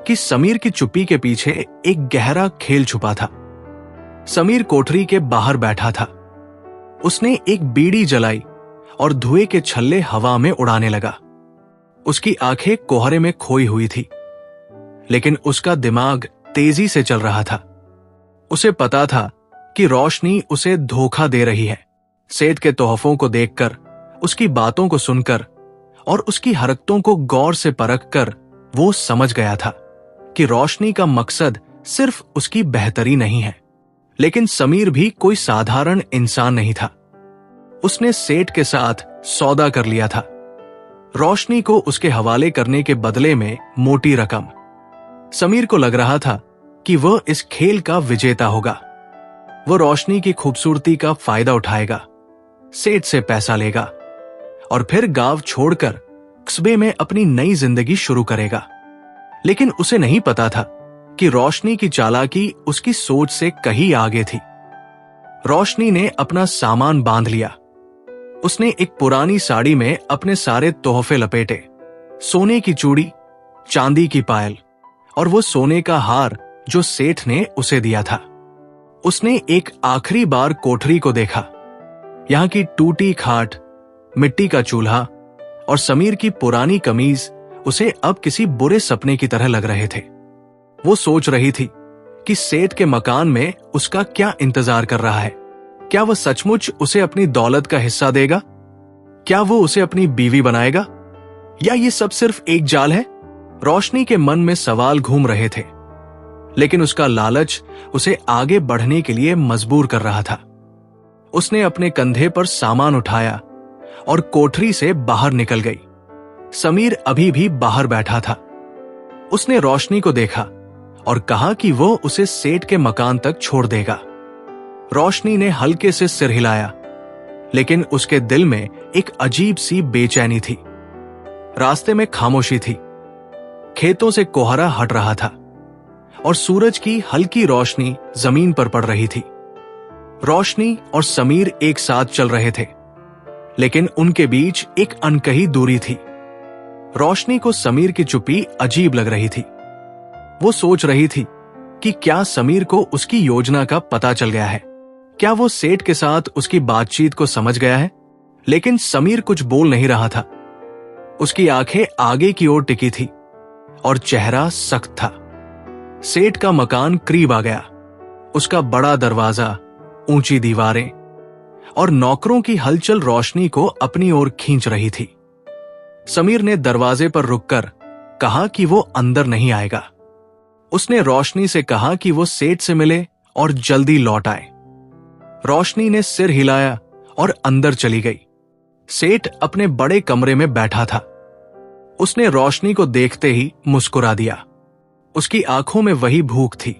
कि समीर की चुप्पी के पीछे एक गहरा खेल छुपा था। समीर कोठरी के बाहर बैठा था। उसने एक बीड़ी जलाई और धुएं के छल्ले हवा में उड़ाने लगा। उसकी आंखें कोहरे में खोई हुई थी, लेकिन उसका दिमाग तेजी से चल रहा था। उसे पता था कि रोशनी उसे धोखा दे रही है। सेठ के तोहफों को देखकर, उसकी बातों को सुनकर और उसकी हरकतों को गौर से परखकर वो समझ गया था कि रोशनी का मकसद सिर्फ उसकी बेहतरी नहीं है। लेकिन समीर भी कोई साधारण इंसान नहीं था। उसने सेठ के साथ सौदा कर लिया था, रोशनी को उसके हवाले करने के बदले में मोटी रकम। समीर को लग रहा था कि वह इस खेल का विजेता होगा। वो रोशनी की खूबसूरती का फायदा उठाएगा, सेठ से पैसा लेगा और फिर गांव छोड़कर कस्बे में अपनी नई जिंदगी शुरू करेगा। लेकिन उसे नहीं पता था कि रोशनी की चालाकी उसकी सोच से कहीं आगे थी। रोशनी ने अपना सामान बांध लिया। उसने एक पुरानी साड़ी में अपने सारे तोहफे लपेटे, सोने की चूड़ी, चांदी की पायल और वो सोने का हार जो सेठ ने उसे दिया था। उसने एक आखिरी बार कोठरी को देखा। यहां की टूटी खाट, मिट्टी का चूल्हा और समीर की पुरानी कमीज उसे अब किसी बुरे सपने की तरह लग रहे थे। वो सोच रही थी कि सेठ के मकान में उसका क्या इंतजार कर रहा है। क्या वह सचमुच उसे अपनी दौलत का हिस्सा देगा? क्या वो उसे अपनी बीवी बनाएगा? या ये सब सिर्फ एक जाल है? रोशनी के मन में सवाल घूम रहे थे, लेकिन उसका लालच उसे आगे बढ़ने के लिए मजबूर कर रहा था। उसने अपने कंधे पर सामान उठाया और कोठरी से बाहर निकल गई। समीर अभी भी बाहर बैठा था। उसने रोशनी को देखा और कहा कि वो उसे सेठ के मकान तक छोड़ देगा। रोशनी ने हल्के से सिर हिलाया, लेकिन उसके दिल में एक अजीब सी बेचैनी थी। रास्ते में खामोशी थी। खेतों से कोहरा हट रहा था और सूरज की हल्की रोशनी जमीन पर पड़ रही थी। रोशनी और समीर एक साथ चल रहे थे, लेकिन उनके बीच एक अनकही दूरी थी। रोशनी को समीर की चुप्पी अजीब लग रही थी। वो सोच रही थी कि क्या समीर को उसकी योजना का पता चल गया है? क्या वो सेठ के साथ उसकी बातचीत को समझ गया है? लेकिन समीर कुछ बोल नहीं रहा था। उसकी आंखें आगे की ओर टिकी थी और चेहरा सख्त था। सेठ का मकान करीब आ गया। उसका बड़ा दरवाजा, ऊंची दीवारें और नौकरों की हलचल रोशनी को अपनी ओर खींच रही थी। समीर ने दरवाजे पर रुककर कहा कि वो अंदर नहीं आएगा। उसने रोशनी से कहा कि वो सेठ से मिले और जल्दी लौट आए। रोशनी ने सिर हिलाया और अंदर चली गई। सेठ अपने बड़े कमरे में बैठा था। उसने रोशनी को देखते ही मुस्कुरा दिया। उसकी आंखों में वही भूख थी,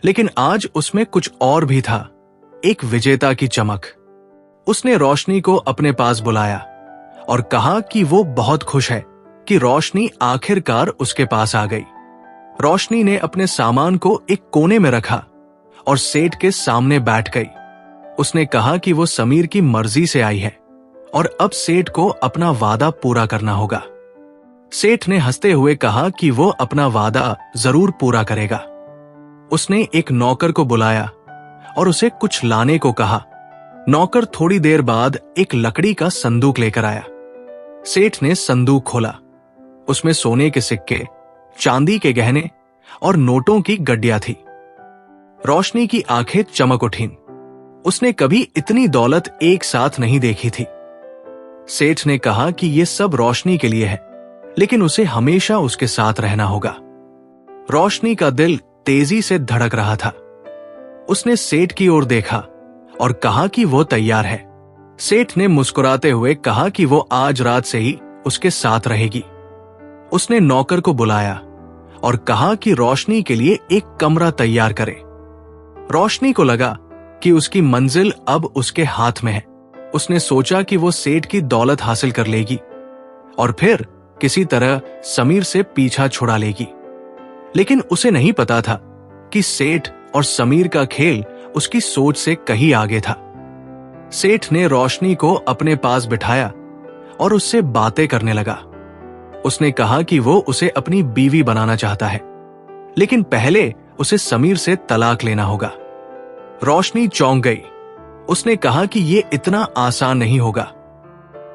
लेकिन आज उसमें कुछ और भी था, एक विजेता की चमक। उसने रोशनी को अपने पास बुलाया और कहा कि वो बहुत खुश है कि रोशनी आखिरकार उसके पास आ गई। रोशनी ने अपने सामान को एक कोने में रखा और सेठ के सामने बैठ गई। उसने कहा कि वो समीर की मर्जी से आई है और अब सेठ को अपना वादा पूरा करना होगा। सेठ ने हंसते हुए कहा कि वो अपना वादा जरूर पूरा करेगा। उसने एक नौकर को बुलाया और उसे कुछ लाने को कहा। नौकर थोड़ी देर बाद एक लकड़ी का संदूक लेकर आया। सेठ ने संदूक खोला। उसमें सोने के सिक्के, चांदी के गहने और नोटों की गड्डियां थी। रोशनी की आंखें चमक उठीं। उसने कभी इतनी दौलत एक साथ नहीं देखी थी। सेठ ने कहा कि यह सब रोशनी के लिए है, लेकिन उसे हमेशा उसके साथ रहना होगा। रोशनी का दिल तेजी से धड़क रहा था। उसने सेठ की ओर देखा और कहा कि वो तैयार है। सेठ ने मुस्कुराते हुए कहा कि वो आज रात से ही उसके साथ रहेगी। उसने नौकर को बुलाया और कहा कि रोशनी के लिए एक कमरा तैयार करे। रोशनी को लगा कि उसकी मंजिल अब उसके हाथ में है। उसने सोचा कि वो सेठ की दौलत हासिल कर लेगी और फिर किसी तरह समीर से पीछा छुड़ा लेगी। लेकिन उसे नहीं पता था कि सेठ और समीर का खेल उसकी सोच से कहीं आगे था। सेठ ने रोशनी को अपने पास बिठाया और उससे बातें करने लगा। उसने कहा कि वो उसे अपनी बीवी बनाना चाहता है, लेकिन पहले उसे समीर से तलाक लेना होगा। रोशनी चौंक गई। उसने कहा कि ये इतना आसान नहीं होगा।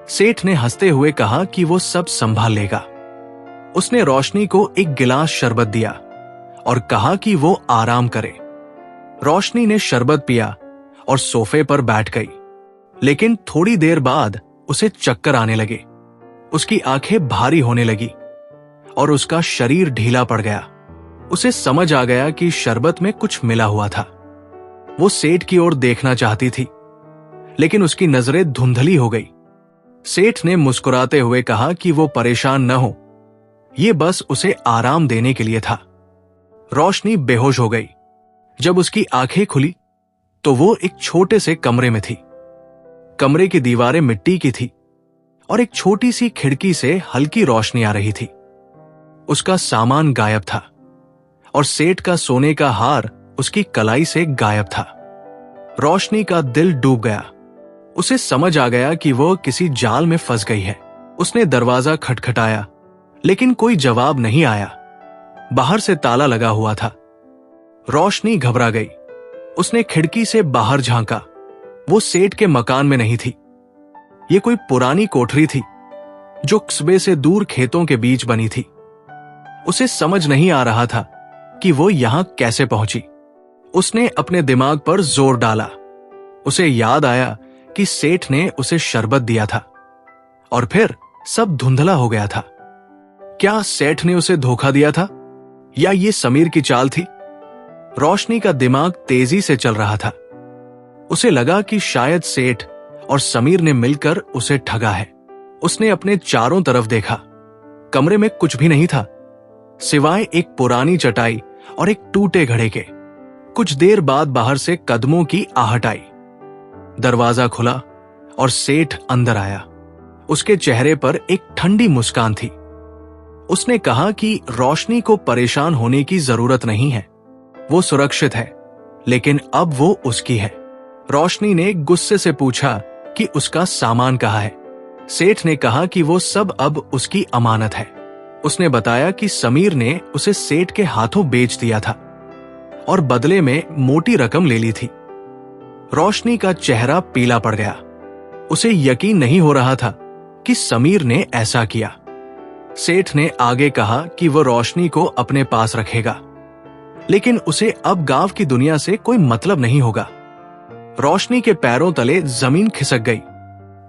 सेठ ने हंसते हुए कहा कि वो सब संभाल लेगा। उसने रोशनी को एक गिलास शरबत दिया और कहा कि वो आराम करे। रोशनी ने शरबत पिया और सोफे पर बैठ गई, लेकिन थोड़ी देर बाद उसे चक्कर आने लगे। उसकी आंखें भारी होने लगी और उसका शरीर ढीला पड़ गया। उसे समझ आ गया कि शरबत में कुछ मिला हुआ था। वो सेठ की ओर देखना चाहती थी, लेकिन उसकी नजरें धुंधली हो गई। सेठ ने मुस्कुराते हुए कहा कि वो परेशान न हो, ये बस उसे आराम देने के लिए था। रोशनी बेहोश हो गई। जब उसकी आंखें खुली तो वो एक छोटे से कमरे में थी। कमरे की दीवारें मिट्टी की थी और एक छोटी सी खिड़की से हल्की रोशनी आ रही थी। उसका सामान गायब था और सेठ का सोने का हार उसकी कलाई से गायब था। रोशनी का दिल डूब गया। उसे समझ आ गया कि वो किसी जाल में फंस गई है। उसने दरवाजा खटखटाया, लेकिन कोई जवाब नहीं आया। बाहर से ताला लगा हुआ था। रोशनी घबरा गई। उसने खिड़की से बाहर झांका। वो सेठ के मकान में नहीं थी। ये कोई पुरानी कोठरी थी जो कस्बे से दूर खेतों के बीच बनी थी। उसे समझ नहीं आ रहा था कि वो यहां कैसे पहुंची। उसने अपने दिमाग पर जोर डाला। उसे याद आया कि सेठ ने उसे शरबत दिया था और फिर सब धुंधला हो गया था। क्या सेठ ने उसे धोखा दिया था या ये समीर की चाल थी? रोशनी का दिमाग तेजी से चल रहा था। उसे लगा कि शायद सेठ और समीर ने मिलकर उसे ठगा है। उसने अपने चारों तरफ देखा। कमरे में कुछ भी नहीं था सिवाय एक पुरानी चटाई और एक टूटे घड़े के। कुछ देर बाद बाहर से कदमों की आहट आई। दरवाजा खुला और सेठ अंदर आया। उसके चेहरे पर एक ठंडी मुस्कान थी। उसने कहा कि रोशनी को परेशान होने की जरूरत नहीं है, वो सुरक्षित है, लेकिन अब वो उसकी है। रोशनी ने गुस्से से पूछा कि उसका सामान कहाँ है। सेठ ने कहा कि वो सब अब उसकी अमानत है। उसने बताया कि समीर ने उसे सेठ के हाथों बेच दिया था और बदले में मोटी रकम ले ली थी। रोशनी का चेहरा पीला पड़ गया। उसे यकीन नहीं हो रहा था कि समीर ने ऐसा किया। सेठ ने आगे कहा कि वो रोशनी को अपने पास रखेगा, लेकिन उसे अब गांव की दुनिया से कोई मतलब नहीं होगा। रोशनी के पैरों तले जमीन खिसक गई।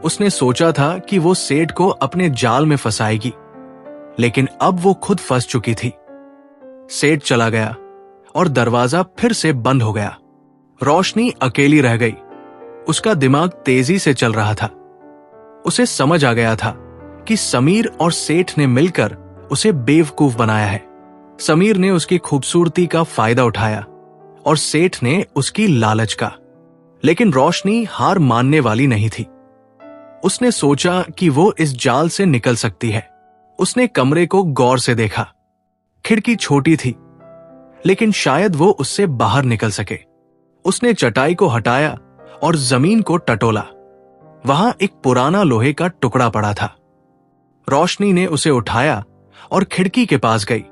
उसने सोचा था कि वो सेठ को अपने जाल में फंसाएगी, लेकिन अब वो खुद फंस चुकी थी। सेठ चला गया और दरवाजा फिर से बंद हो गया। रोशनी अकेली रह गई। उसका दिमाग तेजी से चल रहा था। उसे समझ आ गया था कि समीर और सेठ ने मिलकर उसे बेवकूफ बनाया है। समीर ने उसकी खूबसूरती का फायदा उठाया और सेठ ने उसकी लालच का। लेकिन रोशनी हार मानने वाली नहीं थी। उसने सोचा कि वो इस जाल से निकल सकती है। उसने कमरे को गौर से देखा। खिड़की छोटी थी, लेकिन शायद वो उससे बाहर निकल सके। उसने चटाई को हटाया और जमीन को टटोला। वहां एक पुराना लोहे का टुकड़ा पड़ा था। रोशनी ने उसे उठाया और खिड़की के पास गई।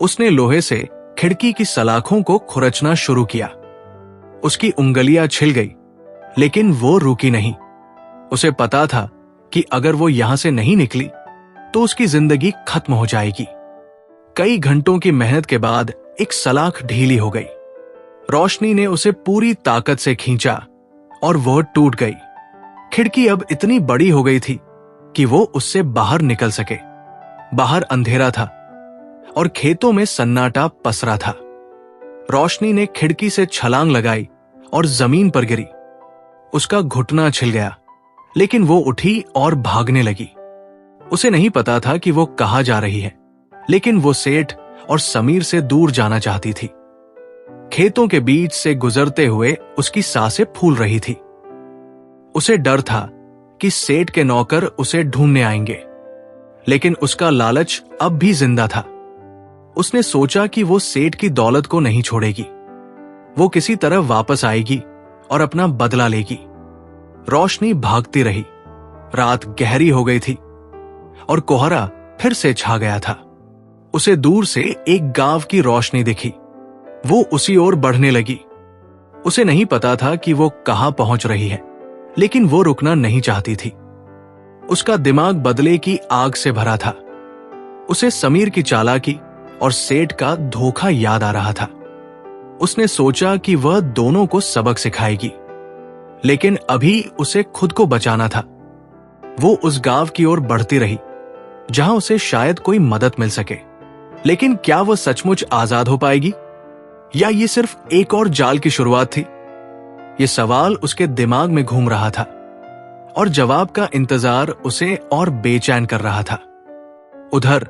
उसने लोहे से खिड़की की सलाखों को खुरचना शुरू किया। उसकी उंगलियां छिल गई, लेकिन वो रुकी नहीं। उसे पता था कि अगर वो यहां से नहीं निकली तो उसकी जिंदगी खत्म हो जाएगी। कई घंटों की मेहनत के बाद एक सलाख ढीली हो गई। रोशनी ने उसे पूरी ताकत से खींचा और वह टूट गई। खिड़की अब इतनी बड़ी हो गई थी कि वो उससे बाहर निकल सके। बाहर अंधेरा था और खेतों में सन्नाटा पसरा था। रोशनी ने खिड़की से छलांग लगाई और जमीन पर गिरी। उसका घुटना छिल गया, लेकिन वो उठी और भागने लगी। उसे नहीं पता था कि वो कहां जा रही है, लेकिन वो सेठ और समीर से दूर जाना चाहती थी। खेतों के बीच से गुजरते हुए उसकी सांसें फूल रही थी। उसे डर था कि सेठ के नौकर उसे ढूंढने आएंगे, लेकिन उसका लालच अब भी जिंदा था। उसने सोचा कि वो सेठ की दौलत को नहीं छोड़ेगी। वो किसी तरह वापस आएगी और अपना बदला लेगी। रोशनी भागती रही। रात गहरी हो गई थी और कोहरा फिर से छा गया था। उसे दूर से एक गांव की रोशनी दिखी। वो उसी ओर बढ़ने लगी। उसे नहीं पता था कि वो कहां पहुंच रही है, लेकिन वो रुकना नहीं चाहती थी। उसका दिमाग बदले की आग से भरा था। उसे समीर की चालाकी और सेठ का धोखा याद आ रहा था। उसने सोचा कि वह दोनों को सबक सिखाएगी, लेकिन अभी उसे खुद को बचाना था। वो उस गांव की ओर बढ़ती रही जहां उसे शायद कोई मदद मिल सके। लेकिन क्या वह सचमुच आजाद हो पाएगी या ये सिर्फ एक और जाल की शुरुआत थी? ये सवाल उसके दिमाग में घूम रहा था और जवाब का इंतजार उसे और बेचैन कर रहा था। उधर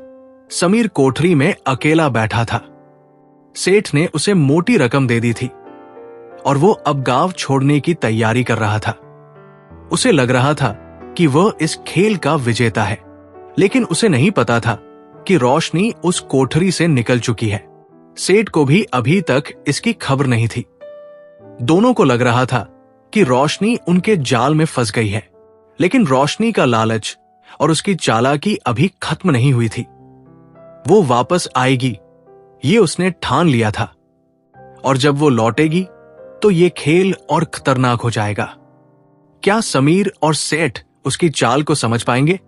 समीर कोठरी में अकेला बैठा था। सेठ ने उसे मोटी रकम दे दी थी और वो अब गांव छोड़ने की तैयारी कर रहा था। उसे लग रहा था कि वह इस खेल का विजेता है, लेकिन उसे नहीं पता था कि रोशनी उस कोठरी से निकल चुकी है। सेठ को भी अभी तक इसकी खबर नहीं थी। दोनों को लग रहा था कि रोशनी उनके जाल में फंस गई है, लेकिन रोशनी का लालच और उसकी चालाकी अभी खत्म नहीं हुई थी। वो वापस आएगी, ये उसने ठान लिया था, और जब वो लौटेगी तो ये खेल और खतरनाक हो जाएगा। क्या समीर और सेठ उसकी चाल को समझ पाएंगे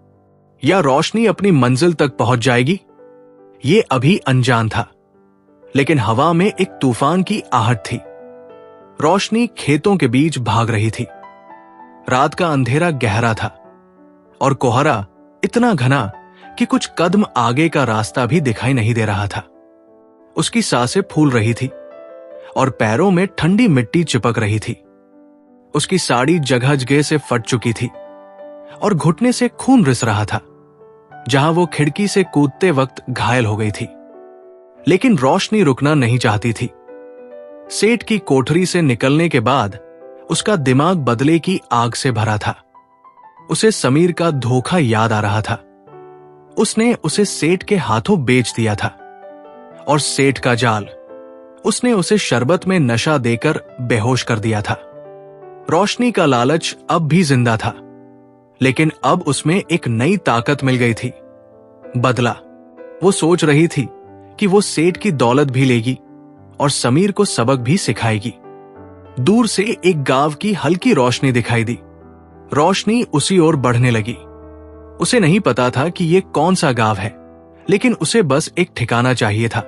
या रोशनी अपनी मंजिल तक पहुंच जाएगी? ये अभी अनजान था, लेकिन हवा में एक तूफान की आहट थी। रोशनी खेतों के बीच भाग रही थी। रात का अंधेरा गहरा था और कोहरा इतना घना कि कुछ कदम आगे का रास्ता भी दिखाई नहीं दे रहा था। उसकी सांसें फूल रही थी और पैरों में ठंडी मिट्टी चिपक रही थी। उसकी साड़ी जगह जगह से फट चुकी थी और घुटने से खून रिस रहा था, जहां वो खिड़की से कूदते वक्त घायल हो गई थी। लेकिन रोशनी रुकना नहीं चाहती थी। सेठ की कोठरी से निकलने के बाद उसका दिमाग बदले की आग से भरा था। उसे समीर का धोखा याद आ रहा था। उसने उसे सेठ के हाथों बेच दिया था और सेठ का जाल, उसने उसे शरबत में नशा देकर बेहोश कर दिया था। रोशनी का लालच अब भी जिंदा था, लेकिन अब उसमें एक नई ताकत मिल गई थी, बदला। वो सोच रही थी कि वो सेठ की दौलत भी लेगी और समीर को सबक भी सिखाएगी। दूर से एक गांव की हल्की रोशनी दिखाई दी। रोशनी उसी ओर बढ़ने लगी। उसे नहीं पता था कि ये कौन सा गांव है, लेकिन उसे बस एक ठिकाना चाहिए था,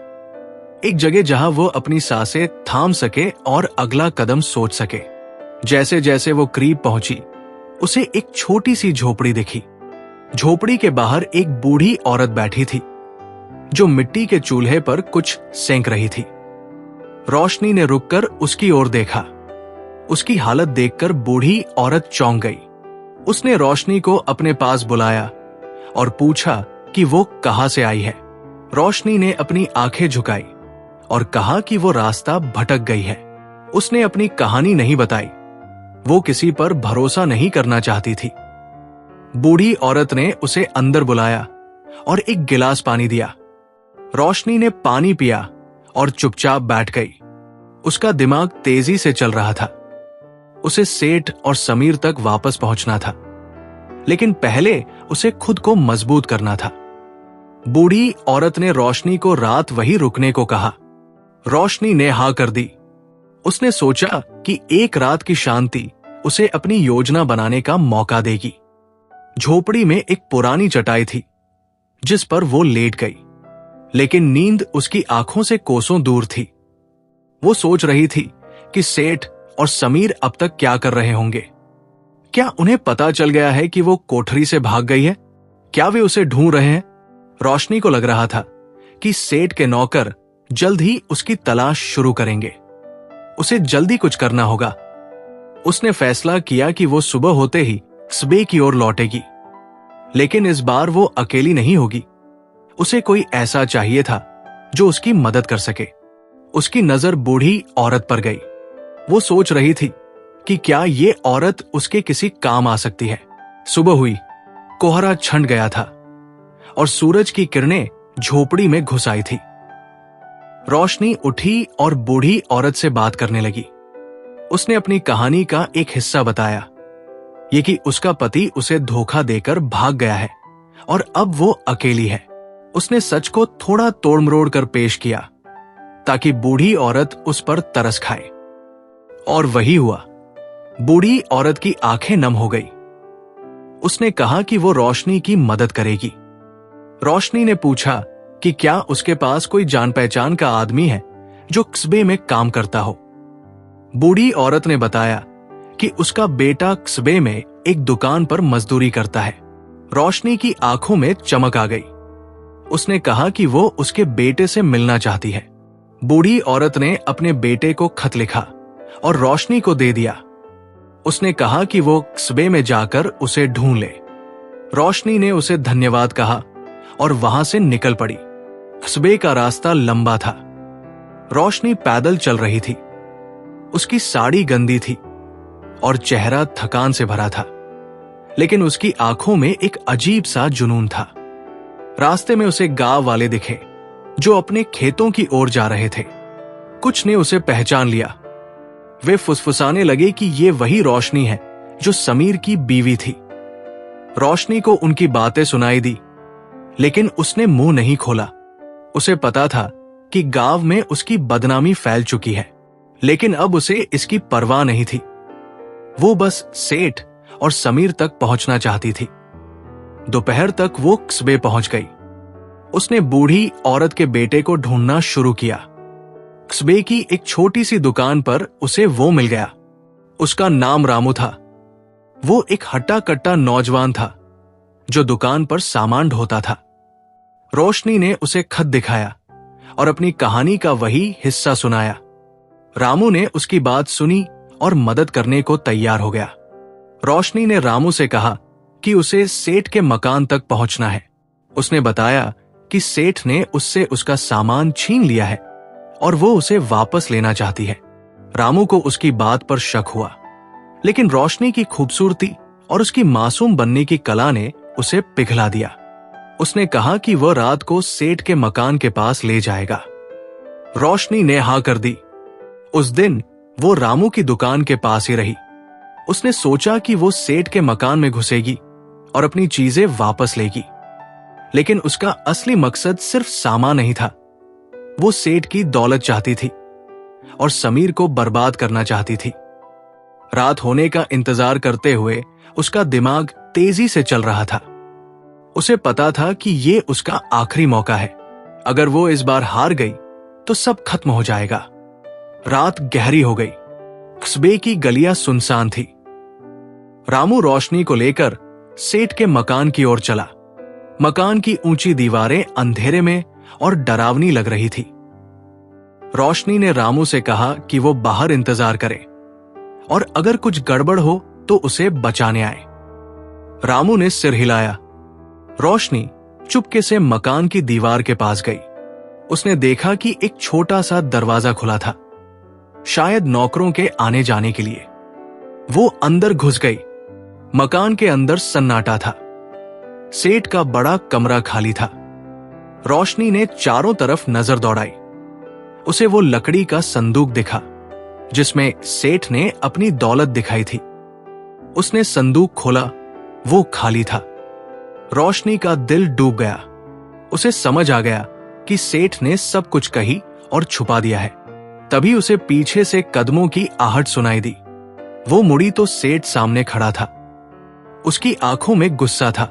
एक जगह जहां वो अपनी सांसें थाम सके और अगला कदम सोच सके। जैसे जैसे वो करीब पहुंची, उसे एक छोटी सी झोपड़ी दिखी। झोपड़ी के बाहर एक बूढ़ी औरत बैठी थी, जो मिट्टी के चूल्हे पर कुछ सेंक रही थी। रोशनी ने रुककर उसकी ओर देखा। उसकी हालत देखकर बूढ़ी औरत चौंक गई। उसने रोशनी को अपने पास बुलाया और पूछा कि वो कहां से आई है। रोशनी ने अपनी आंखें झुकाई और कहा कि वो रास्ता भटक गई है। उसने अपनी कहानी नहीं बताई। वो किसी पर भरोसा नहीं करना चाहती थी। बूढ़ी औरत ने उसे अंदर बुलाया और एक गिलास पानी दिया। रोशनी ने पानी पिया और चुपचाप बैठ गई। उसका दिमाग तेजी से चल रहा था। उसे सेठ और समीर तक वापस पहुंचना था, लेकिन पहले उसे खुद को मजबूत करना था। बूढ़ी औरत ने रोशनी को रात वहीं रुकने को कहा। रोशनी ने हाँ कर दी। उसने सोचा कि एक रात की शांति उसे अपनी योजना बनाने का मौका देगी। झोपड़ी में एक पुरानी चटाई थी, जिस पर वो लेट गई, लेकिन नींद उसकी आंखों से कोसों दूर थी। वो सोच रही थी कि सेठ और समीर अब तक क्या कर रहे होंगे। क्या उन्हें पता चल गया है कि वो कोठरी से भाग गई है? क्या वे उसे ढूंढ रहे हैं? रोशनी को लग रहा था कि सेठ के नौकर जल्द ही उसकी तलाश शुरू करेंगे। उसे जल्दी कुछ करना होगा। उसने फैसला किया कि वो सुबह होते ही कस्बे की ओर लौटेगी, लेकिन इस बार वो अकेली नहीं होगी। उसे कोई ऐसा चाहिए था जो उसकी मदद कर सके। उसकी नजर बूढ़ी औरत पर गई। वो सोच रही थी कि क्या ये औरत उसके किसी काम आ सकती है। सुबह हुई, कोहरा छंट गया था और सूरज की किरणें झोपड़ी में घुस आई थी। रोशनी उठी और बूढ़ी औरत से बात करने लगी। उसने अपनी कहानी का एक हिस्सा बताया, ये कि उसका पति उसे धोखा देकर भाग गया है और अब वो अकेली है। उसने सच को थोड़ा तोड़ मरोड़ कर पेश किया ताकि बूढ़ी औरत उस पर तरस खाए, और वही हुआ। बूढ़ी औरत की आंखें नम हो गई। उसने कहा कि वो रोशनी की मदद करेगी। रोशनी ने पूछा कि क्या उसके पास कोई जान पहचान का आदमी है जो कस्बे में काम करता हो। बूढ़ी औरत ने बताया कि उसका बेटा कस्बे में एक दुकान पर मजदूरी करता है। रोशनी की आंखों में चमक आ गई। उसने कहा कि वो उसके बेटे से मिलना चाहती है। बूढ़ी औरत ने अपने बेटे को खत लिखा और रोशनी को दे दिया। उसने कहा कि वो कस्बे में जाकर उसे ढूंढ ले। रोशनी ने उसे धन्यवाद कहा और वहां से निकल पड़ी। कस्बे का रास्ता लंबा था। रोशनी पैदल चल रही थी। उसकी साड़ी गंदी थी और चेहरा थकान से भरा था, लेकिन उसकी आंखों में एक अजीब सा जुनून था। रास्ते में उसे गांव वाले दिखे जो अपने खेतों की ओर जा रहे थे। कुछ ने उसे पहचान लिया। वे फुसफुसाने लगे कि ये वही रोशनी है जो समीर की बीवी थी। रोशनी को उनकी बातें सुनाई दी, लेकिन उसने मुंह नहीं खोला। उसे पता था कि गांव में उसकी बदनामी फैल चुकी है, लेकिन अब उसे इसकी परवाह नहीं थी। वो बस सेठ और समीर तक पहुंचना चाहती थी। दोपहर तक वो कस्बे पहुंच गई। उसने बूढ़ी औरत के बेटे को ढूंढना शुरू किया। कस्बे की एक छोटी सी दुकान पर उसे वो मिल गया। उसका नाम रामू था। वो एक हट्टा कट्टा नौजवान था जो दुकान पर सामान ढोता था। रोशनी ने उसे खत दिखाया और अपनी कहानी का वही हिस्सा सुनाया। रामू ने उसकी बात सुनी और मदद करने को तैयार हो गया। रोशनी ने रामू से कहा कि उसे सेठ के मकान तक पहुंचना है। उसने बताया कि सेठ ने उससे उसका सामान छीन लिया है और वो उसे वापस लेना चाहती है। रामू को उसकी बात पर शक हुआ, लेकिन रोशनी की खूबसूरती और उसकी मासूम बनने की कला ने उसे पिघला दिया। उसने कहा कि वह रात को सेठ के मकान के पास ले जाएगा। रोशनी ने हाँ कर दी। उस दिन वो रामू की दुकान के पास ही रही। उसने सोचा कि वो सेठ के मकान में घुसेगी और अपनी चीजें वापस लेगी, लेकिन उसका असली मकसद सिर्फ सामान नहीं था। वो सेठ की दौलत चाहती थी और समीर को बर्बाद करना चाहती थी। रात होने का इंतजार करते हुए उसका दिमाग तेजी से चल रहा था। उसे पता था कि ये उसका आखिरी मौका है। अगर वो इस बार हार गई तो सब खत्म हो जाएगा। रात गहरी हो गई। कस्बे की गलियां सुनसान थी। रामू रोशनी को लेकर सेठ के मकान की ओर चला। मकान की ऊंची दीवारें अंधेरे में और डरावनी लग रही थी। रोशनी ने रामू से कहा कि वो बाहर इंतजार करे और अगर कुछ गड़बड़ हो तो उसे बचाने आए। रामू ने सिर हिलाया। रोशनी चुपके से मकान की दीवार के पास गई। उसने देखा कि एक छोटा सा दरवाजा खुला था, शायद नौकरों के आने जाने के लिए। वो अंदर घुस गई। मकान के अंदर सन्नाटा था। सेठ का बड़ा कमरा खाली था। रोशनी ने चारों तरफ नजर दौड़ाई। उसे वो लकड़ी का संदूक दिखा जिसमें सेठ ने अपनी दौलत दिखाई थी। उसने संदूक खोला। वो खाली था। रोशनी का दिल डूब गया। उसे समझ आ गया कि सेठ ने सब कुछ कही और छुपा दिया है। तभी उसे पीछे से कदमों की आहट सुनाई दी। वो मुड़ी तो सेठ सामने खड़ा था। उसकी आंखों में गुस्सा था।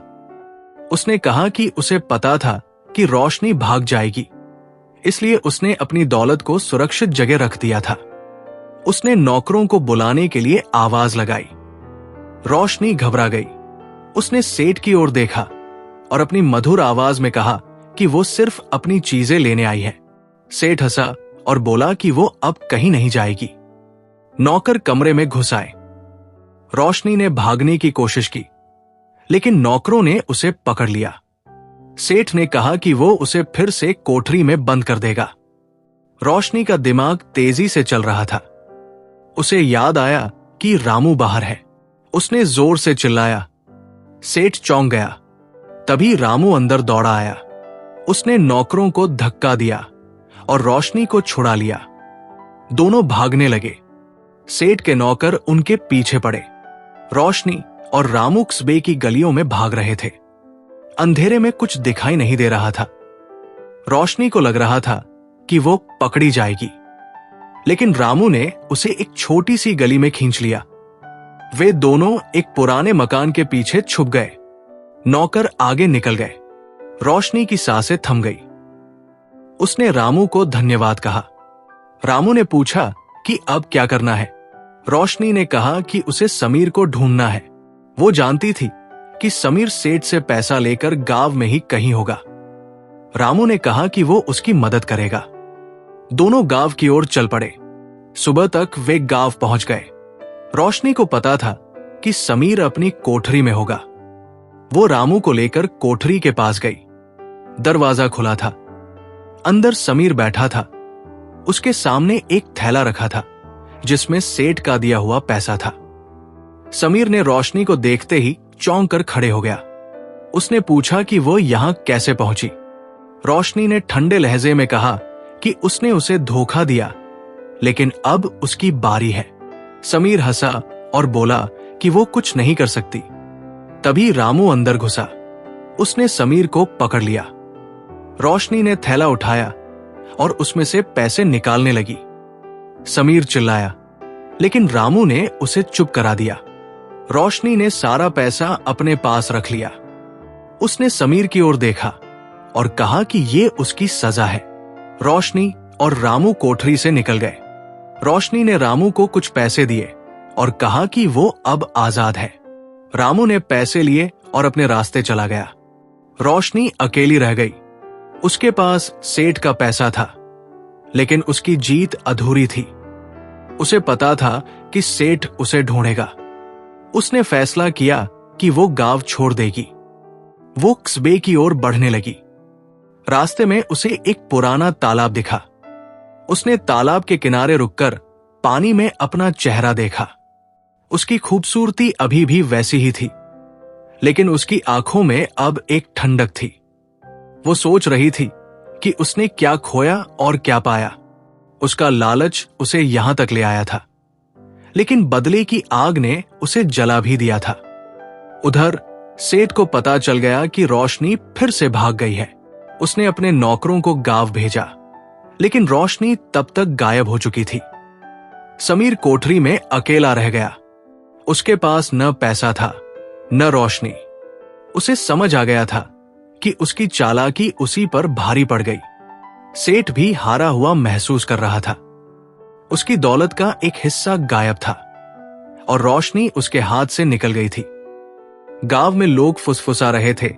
उसने कहा कि उसे पता था कि रोशनी भाग जाएगी, इसलिए उसने अपनी दौलत को सुरक्षित जगह रख दिया था। उसने नौकरों को बुलाने के लिए आवाज लगाई। रोशनी घबरा गई। उसने सेठ की ओर देखा और अपनी मधुर आवाज में कहा कि वो सिर्फ अपनी चीजें लेने आई है। सेठ हंसा और बोला कि वो अब कहीं नहीं जाएगी। नौकर कमरे में घुस आए। रोशनी ने भागने की कोशिश की, लेकिन नौकरों ने उसे पकड़ लिया। सेठ ने कहा कि वो उसे फिर से कोठरी में बंद कर देगा। रोशनी का दिमाग तेजी से चल रहा था। उसे याद आया कि रामू बाहर है। उसने जोर से चिल्लाया। सेठ चौंक गया। तभी रामू अंदर दौड़ा आया। उसने नौकरों को धक्का दिया और रोशनी को छुड़ा लिया। दोनों भागने लगे। सेठ के नौकर उनके पीछे पड़े। रोशनी और रामू कस्बे की गलियों में भाग रहे थे। अंधेरे में कुछ दिखाई नहीं दे रहा था। रोशनी को लग रहा था कि वो पकड़ी जाएगी, लेकिन रामू ने उसे एक छोटी सी गली में खींच लिया। वे दोनों एक पुराने मकान के पीछे छुप गए। नौकर आगे निकल गए। रोशनी की सांसें थम गई। उसने रामू को धन्यवाद कहा। रामू ने पूछा कि अब क्या करना है। रोशनी ने कहा कि उसे समीर को ढूंढना है। वो जानती थी कि समीर सेठ से पैसा लेकर गांव में ही कहीं होगा। रामू ने कहा कि वो उसकी मदद करेगा। दोनों गांव की ओर चल पड़े। सुबह तक वे गांव पहुंच गए। रोशनी को पता था कि समीर अपनी कोठरी में होगा। वो रामू को लेकर कोठरी के पास गई। दरवाजा खुला था। अंदर समीर बैठा था। उसके सामने एक थैला रखा था जिसमें सेठ का दिया हुआ पैसा था। समीर ने रोशनी को देखते ही चौंक कर खड़े हो गया। उसने पूछा कि वो यहां कैसे पहुंची। रोशनी ने ठंडे लहजे में कहा कि उसने उसे धोखा दिया, लेकिन अब उसकी बारी है। समीर हंसा और बोला कि वो कुछ नहीं कर सकती। तभी रामू अंदर घुसा। उसने समीर को पकड़ लिया। रोशनी ने थैला उठाया और उसमें से पैसे निकालने लगी। समीर चिल्लाया, लेकिन रामू ने उसे चुप करा दिया। रोशनी ने सारा पैसा अपने पास रख लिया। उसने समीर की ओर देखा और कहा कि ये उसकी सजा है। रोशनी और रामू कोठरी से निकल गए। रोशनी ने रामू को कुछ पैसे दिए और कहा कि वो अब आजाद है। रामू ने पैसे लिए और अपने रास्ते चला गया। रोशनी अकेली रह गई। उसके पास सेठ का पैसा था, लेकिन उसकी जीत अधूरी थी। उसे पता था कि सेठ उसे ढूंढेगा। उसने फैसला किया कि वो गांव छोड़ देगी। वो कस्बे की ओर बढ़ने लगी। रास्ते में उसे एक पुराना तालाब दिखा। उसने तालाब के किनारे रुककर पानी में अपना चेहरा देखा। उसकी खूबसूरती अभी भी वैसी ही थी, लेकिन उसकी आंखों में अब एक ठंडक थी। वो सोच रही थी कि उसने क्या खोया और क्या पाया। उसका लालच उसे यहां तक ले आया था, लेकिन बदले की आग ने उसे जला भी दिया था। उधर सेठ को पता चल गया कि रोशनी फिर से भाग गई है। उसने अपने नौकरों को गांव भेजा, लेकिन रोशनी तब तक गायब हो चुकी थी। समीर कोठरी में अकेला रह गया। उसके पास न पैसा था, न रोशनी। उसे समझ आ गया था कि उसकी चालाकी उसी पर भारी पड़ गई। सेठ भी हारा हुआ महसूस कर रहा था। उसकी दौलत का एक हिस्सा गायब था और रोशनी उसके हाथ से निकल गई थी। गांव में लोग फुसफुसा रहे थे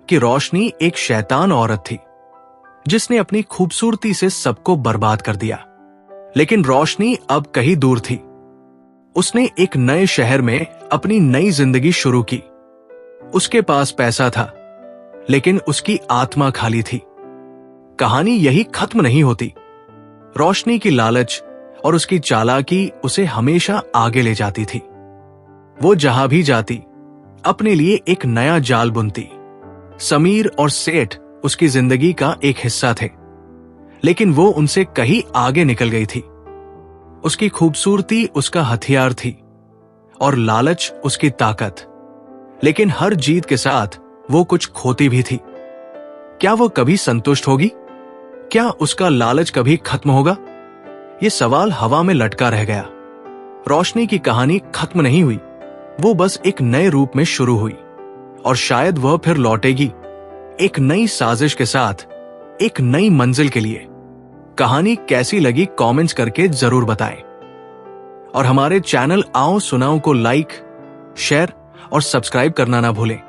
कि रोशनी एक शैतान औरत थी जिसने अपनी खूबसूरती से सबको बर्बाद कर दिया। लेकिन रोशनी अब कहीं दूर थी। उसने एक नए शहर में अपनी नई जिंदगी शुरू की। उसके पास पैसा था, लेकिन उसकी आत्मा खाली थी। कहानी यही खत्म नहीं होती। रोशनी की लालच और उसकी चालाकी उसे हमेशा आगे ले जाती थी। वो जहां भी जाती अपने लिए एक नया जाल बुनती। समीर और सेठ उसकी जिंदगी का एक हिस्सा थे, लेकिन वो उनसे कहीं आगे निकल गई थी। उसकी खूबसूरती उसका हथियार थी और लालच उसकी ताकत। लेकिन हर जीत के साथ वो कुछ खोती भी थी। क्या वो कभी संतुष्ट होगी? क्या उसका लालच कभी खत्म होगा? ये सवाल हवा में लटका रह गया। रोशनी की कहानी खत्म नहीं हुई, वो बस एक नए रूप में शुरू हुई और शायद वह फिर लौटेगी, एक नई साजिश के साथ, एक नई मंजिल के लिए। कहानी कैसी लगी कमेंट्स करके जरूर बताएं और हमारे चैनल आओ सुनाओ को लाइक, शेयर और सब्सक्राइब करना ना भूलें।